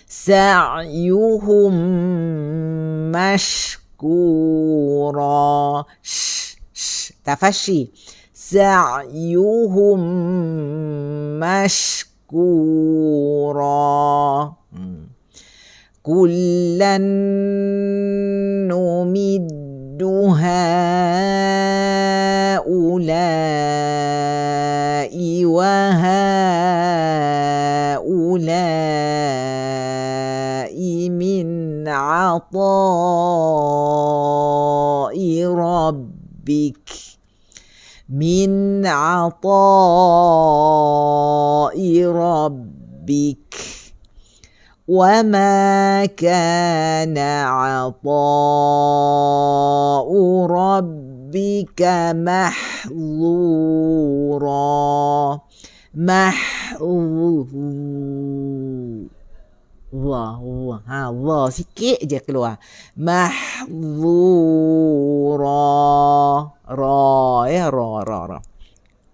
Sa'yuhum mashkura. Tafashi. Sa'yuhum mashkura. Kullan numiddu ha'ulai wa ha'ulai min 'ata'i rabbik. Min 'ata'i rabbik. وَمَا كَانَ عَطَاءُ رَبِّكَ مَحْظُورًا. Allah sikit je keluar. Mahzura. Ra.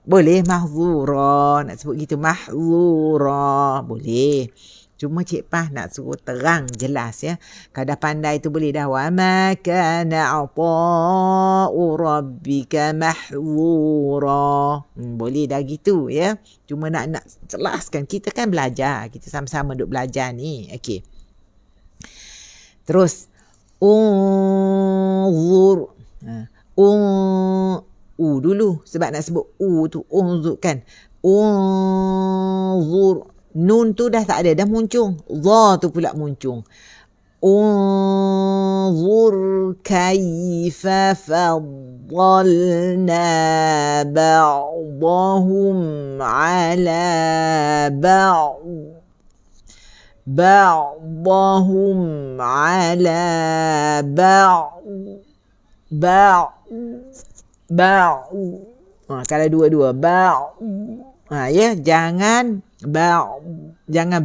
Boleh mahzura, nak sebut gitu. Mahzura boleh. Cuma Cik Pah nak suruh terang jelas ya. Kalau dah pandai tu boleh dah. Wa ma kana 'ata'u rabbika mahzura. Boleh dah gitu ya. Cuma nak jelaskan, kita kan belajar. Kita sama-sama duk belajar ni. Okey. Terus unzur. Dulu sebab nak sebut tu unzur kan. Unzur. Nun tu dah tak ada, dah muncung. Dha tu pula muncung. Unzur kaifa faddalna ba'dahum ala ba'd. Ba'dahum ala ba'd. Kalau dua-dua. Ba'd. Ya, jangan jangan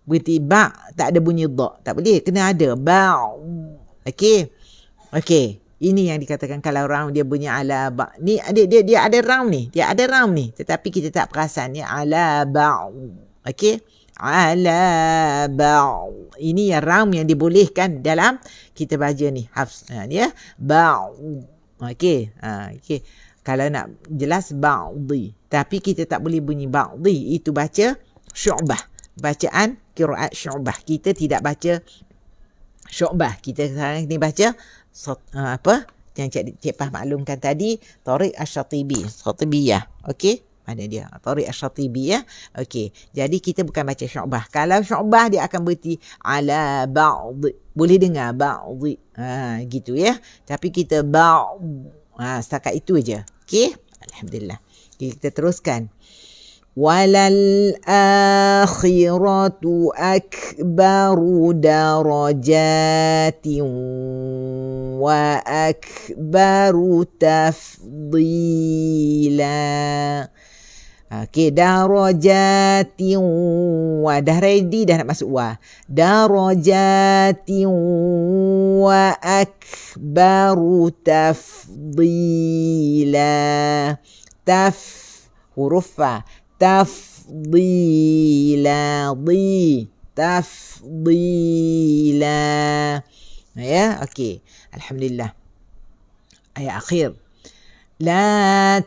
berhenti tak ada bunyi dha, tak boleh, kena ada okey. Ini yang dikatakan kalau round dia bunyi ala ni dia ada round ni, tetapi kita tak perasan ya. Ala okey, ala ini yang round yang dibolehkan dalam kita baca ni hafs ya. Okey. Kalau nak jelas ba'di, tapi kita tak boleh bunyi ba'di, itu baca Syu'bah. Bacaan qiraat Syu'bah. Kita tidak baca Syu'bah. Kita sekarang ni baca apa yang Cik Pah maklumkan tadi, Thariq Asy-Syatibiyah. Okey? Mana dia? Thariq Asy-Syatibiyah. Okey. Jadi kita bukan baca Syu'bah. Kalau Syu'bah dia akan berhenti ala ba'di. Boleh dengar ba'di. Gitu ya. Tapi kita setakat itu aja. Okey? Alhamdulillah. Okay, kita teruskan. Walal akhiratu akbaru darajatin wa akbaru tafdila. Okey, darajatin wa, dah ready dah nak masuk wa. Darajatin wa akbaru tafdila. Huruf fa. Tafdila. tafdila. Ya, okey. Alhamdulillah. Ayat akhir. La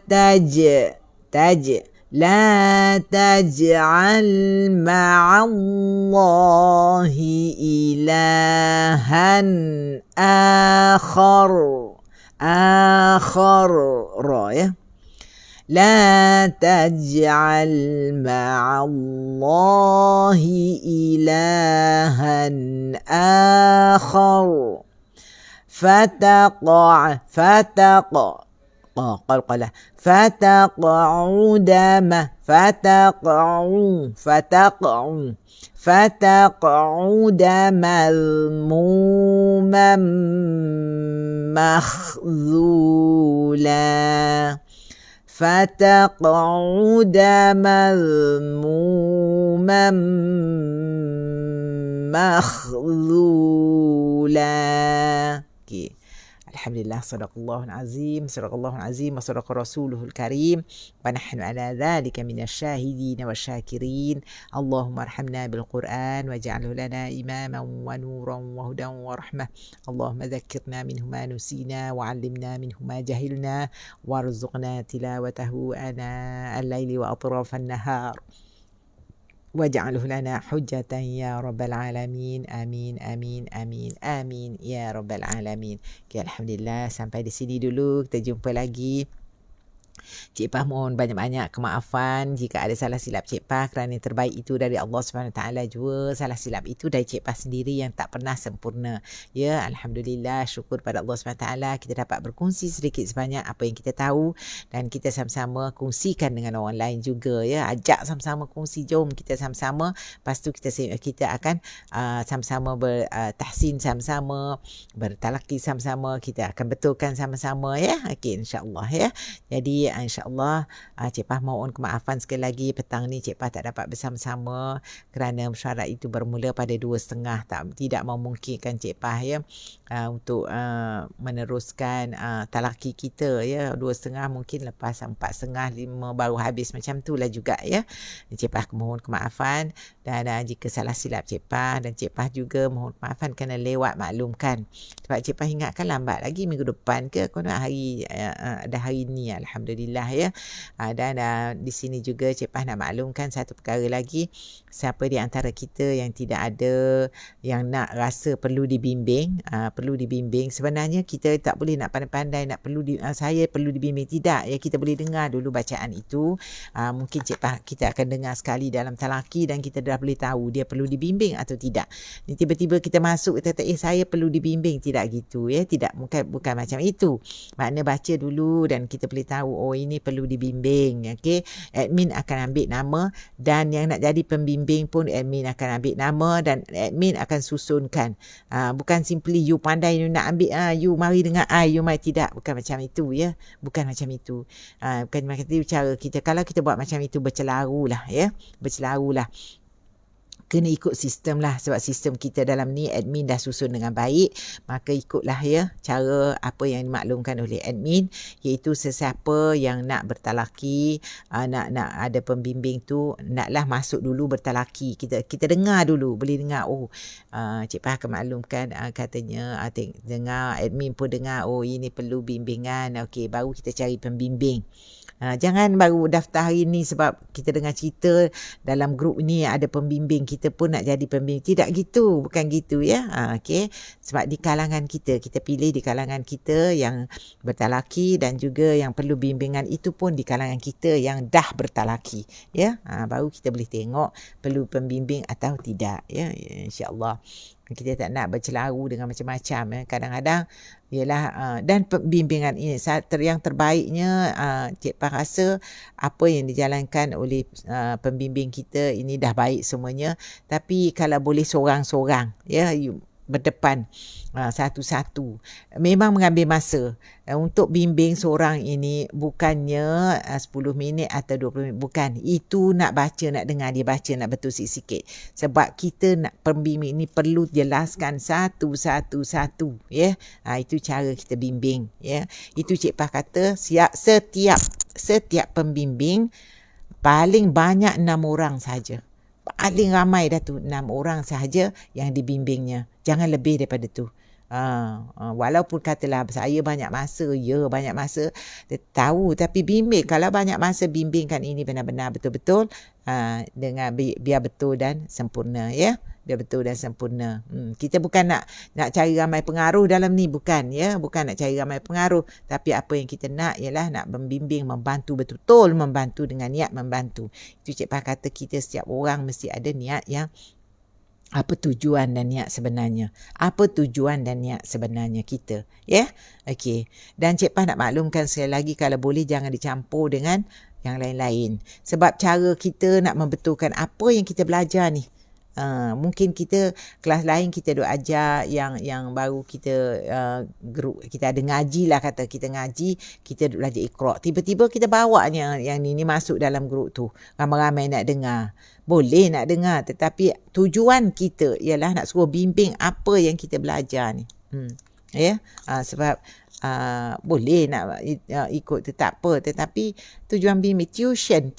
لا تجعل مع الله إلها آخر را ya. لا تجعل مع الله إلها آخر فتقعد مذموما مخذولا. فتقعد مذموما مخذولا. Okay. Alhamdulillah, sadaqallahul azim, wa sadaqa rasuluhul karim, wa nahnu ala dhalika minasyahidin wa syakirin. Allahumma arhamna bil Qur'an waj'alhu lana imaman wa nuran wa hudan wa rahmah. Allahumma dhakkirna minhu ma nusina wa 'allimna minhu ma jahilna warzuqna tilawatahu ana al-laili wa atrafan nahar. Waj'alhu lana hujjatan ya rabbal alamin. Amin amin amin amin ya rabbal alamin. Okay, alhamdulillah, sampai di sini dulu. Kita jumpa lagi. Cik Pah mohon banyak-banyak kemaafan jika ada salah silap Cik Pah, kerana yang terbaik itu dari Allah SWT jua. Salah silap itu dari Cik Pah sendiri yang tak pernah sempurna. Ya, alhamdulillah, syukur pada Allah SWT kita dapat berkongsi sedikit sebanyak apa yang kita tahu, dan kita sama-sama kongsikan dengan orang lain juga ya. Ajak sama-sama kongsi, jom kita sama-sama. Lepas tu kita akan sama-sama bertahsin sama-sama, bertalaki sama-sama, kita akan betulkan sama-sama ya. Okey, insya-Allah ya. Jadi insya-Allah Cik Pah mohon kemaafan sekali lagi. Petang ni Cik Pah tak dapat bersama-sama kerana mesyuarat itu bermula pada 2.30. Tidak memungkinkan Cik Pah ya untuk meneruskan talaki kita ya. 2.30 mungkin lepas 4.30, 5 baru habis, macam tu lah juga ya. Cik Pah mohon kemaafan, dan jika salah silap Cik Pah, dan Cik Pah juga mohon kemaafan kerana lewat maklumkan. Sebab Cik Pah ingatkan lambat lagi minggu depan ke hari ada hari ni, alhamdulillah ya. Dan di sini juga Cik Pah nak maklumkan satu perkara lagi. Siapa di antara kita yang tidak ada, yang nak rasa perlu dibimbing, sebenarnya kita tak boleh nak pandai-pandai nak saya perlu dibimbing, tidak ya. Kita boleh dengar dulu bacaan itu. Mungkin Cik Pah kita akan dengar sekali dalam talaki dan kita dah boleh tahu dia perlu dibimbing atau tidak. Ni tiba-tiba kita masuk, kita kata saya perlu dibimbing, tidak gitu ya. Tidak, bukan macam itu. Makna baca dulu dan kita boleh tahu ini perlu dibimbing. Okey, admin akan ambil nama, dan yang nak jadi pembimbing pun admin akan ambil nama dan admin akan susunkan. Bukan simply you pandai, you nak ambil you mari dengan you mari, tidak, bukan macam itu ya. Bukan macam itu. Bukan macam itu cara kita. Kalau kita buat macam itu, bercelarulah ya. Bercelarulah. Kena ikut sistem lah, sebab sistem kita dalam ni admin dah susun dengan baik, maka ikutlah ya cara apa yang dimaklumkan oleh admin, iaitu sesiapa yang nak bertalaki, nak ada pembimbing tu, naklah masuk dulu bertalaki. Kita dengar dulu, boleh dengar Cik Pah akan maklumkan, katanya dengar, admin pun dengar ini perlu bimbingan, okey, baru kita cari pembimbing. Jangan baru daftar hari ni sebab kita dengar cerita dalam grup ni ada pembimbing, kita pun nak jadi pembimbing. Tidak gitu, bukan gitu ya. Okey, sebab di kalangan kita pilih di kalangan kita yang bertalaki, dan juga yang perlu bimbingan itu pun di kalangan kita yang dah bertalaki ya. Baru kita boleh tengok perlu pembimbing atau tidak ya, insya-Allah. Kita tak nak bercelaru dengan macam-macam. Kadang-kadang ialah dan pembimbingan ini yang terbaiknya, Cik Pah rasa apa yang dijalankan oleh pembimbing kita ini dah baik semuanya. Tapi kalau boleh seorang-seorang ya, berdepan satu-satu, memang mengambil masa untuk bimbing seorang ini. Bukannya 10 minit atau 20 minit, bukan. Itu nak baca, nak dengar dia baca, nak betul sikit-sikit. Sebab kita nak pembimbing ini perlu jelaskan satu-satu ya. Itu cara kita bimbing ya. Itu Cik Pah kata setiap pembimbing paling banyak 6 orang saja. paling ramai dah tu 6 orang sahaja yang dibimbingnya. Jangan lebih daripada tu. Walaupun katalah saya banyak masa, banyak masa tahu, tapi bimbing, kalau banyak masa bimbingkan ini benar-benar betul-betul dengan biar betul dan sempurna, ya. Biar betul dan sempurna. Kita bukan nak cari ramai pengaruh dalam ni, bukan, ya. Bukan nak cari ramai pengaruh, tapi apa yang kita nak ialah nak membimbing, membantu, betul-betul membantu dengan niat membantu. Itu Cik Pah kata kita setiap orang mesti ada niat yang apa tujuan dan niat sebenarnya. Apa tujuan dan niat sebenarnya kita. Ya? Okey. Dan Cik Pah nak maklumkan sekali lagi, kalau boleh jangan dicampur dengan yang lain-lain. Sebab cara kita nak membetulkan apa yang kita belajar ni. Mungkin kita kelas lain kita duk ajar yang baru kita group kita ada ngaji lah, kata kita ngaji, kita duk belajar Iqra, tiba-tiba kita bawa yang ni masuk dalam group tu, ramai-ramai nak dengar. Boleh nak dengar, tetapi tujuan kita ialah nak suruh bimbing apa yang kita belajar ni. Ya, sebab boleh nak ikut tu tak apa, tetapi tujuan bimbing tuition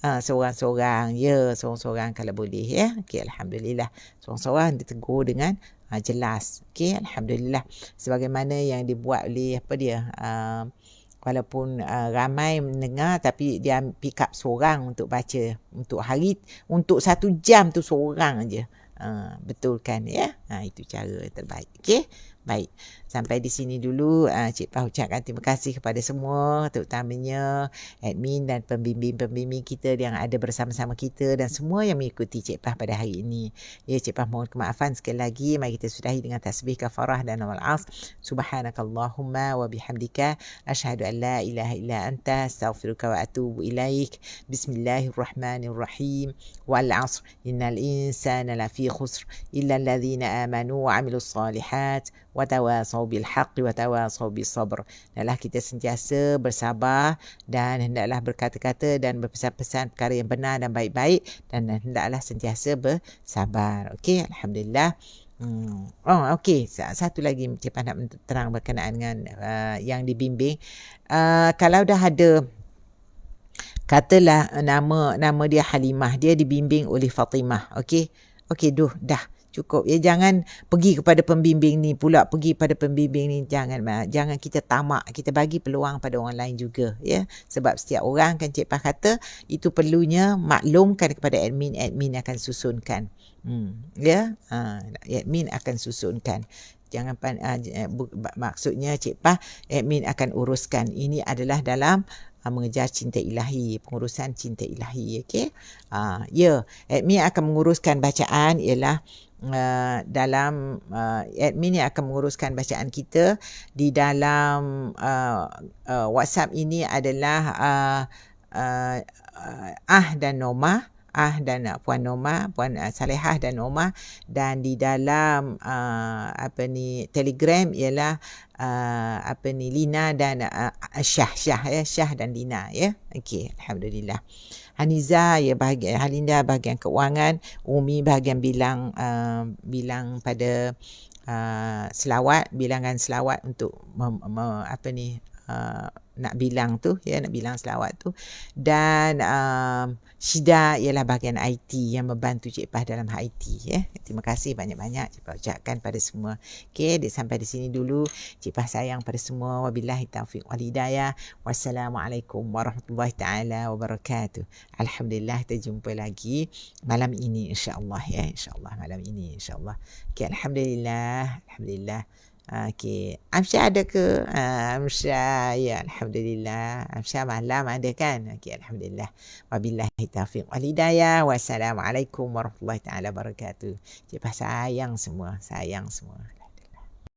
seorang-seorang, seorang-seorang kalau boleh, ya. Okey, alhamdulillah. Seorang-seorang ditegur dengan jelas. Okey, alhamdulillah. Sebagaimana yang dibuat oleh walaupun ramai mendengar, tapi dia pick up seorang untuk baca untuk hari, untuk 1 jam tu seorang aja. Betulkan, ya. Itu cara terbaik. Okey. Baik, sampai di sini dulu. Cik Pah ucapkan terima kasih kepada semua, terutamanya admin dan pembimbing-pembimbing kita yang ada bersama-sama kita dan semua yang mengikuti Cik Pah pada hari ini. Ya, Cik Pah mohon kemaafan sekali lagi. Mari kita sudahi dengan tasbih kafarah dan amal as. Subhanakallahumma wa bihamdika asyhadu an la ilaha illa anta astaghfiruka wa atubu ilaik. Bismillahirrahmanirrahim. Wal 'asr innal insana lafi khusr illa alladhina amanu wa 'amilus solihat wa tawasau bil haqqi wa tawasau bis sabr. Hendaklah kita sentiasa bersabar dan hendaklah berkata-kata dan berpesan-pesan perkara yang benar dan baik-baik, dan hendaklah sentiasa bersabar. Okey, alhamdulillah. Okey, satu lagi Cik Pah nak terang berkenaan dengan yang dibimbing. Kalau dah ada, katalah nama dia Halimah, dia dibimbing oleh Fatimah. Okey, dah cukup, ya. Jangan pergi kepada pembimbing ni pula, jangan kita tamak, kita bagi peluang pada orang lain juga, ya. Sebab setiap orang, kan Cik Pah kata, itu perlunya maklumkan kepada admin akan susunkan. Ya, admin akan susunkan. Jangan maksudnya Cik Pah admin akan uruskan. Ini adalah dalam mengejar cinta ilahi, pengurusan cinta ilahi. Okey. Admin akan menguruskan bacaan ialah dalam admin yang akan menguruskan bacaan kita di dalam WhatsApp ini adalah dan Nomah, dan Puan Nomah, Puan Salehah dan Nomah, dan di dalam Telegram ialah Lina dan Syah dan Lina, ya. Okey, alhamdulillah. Haniza Halinda bahagian keuangan, Umi bahagian bilang pada selawat, bilangan selawat untuk nak bilang tu, ya, nak bilang selawat tu, dan Syida ialah bahagian IT yang membantu Cik Pah dalam IT, ya. Terima kasih banyak-banyak Cik Pah ucapkan pada semua. Okey, sampai di sini dulu. Cik Pah sayang pada semua. Wabillahi taufiq wal hidayah. Wassalamualaikum warahmatullahi taala wabarakatuh. Alhamdulillah, kita jumpa lagi malam ini insya-Allah, ya. Insya-Allah malam ini insya-Allah. Okey, alhamdulillah. Okey, Amsyah ada ke? Amsyah, ya, alhamdulillah. Amsyah malam ada kan? Okey, alhamdulillah. Wabillahi taufiq wal hidayah. Wassalamualaikum warahmatullahi taala wabarakatuh. Cik Pah sayang semua.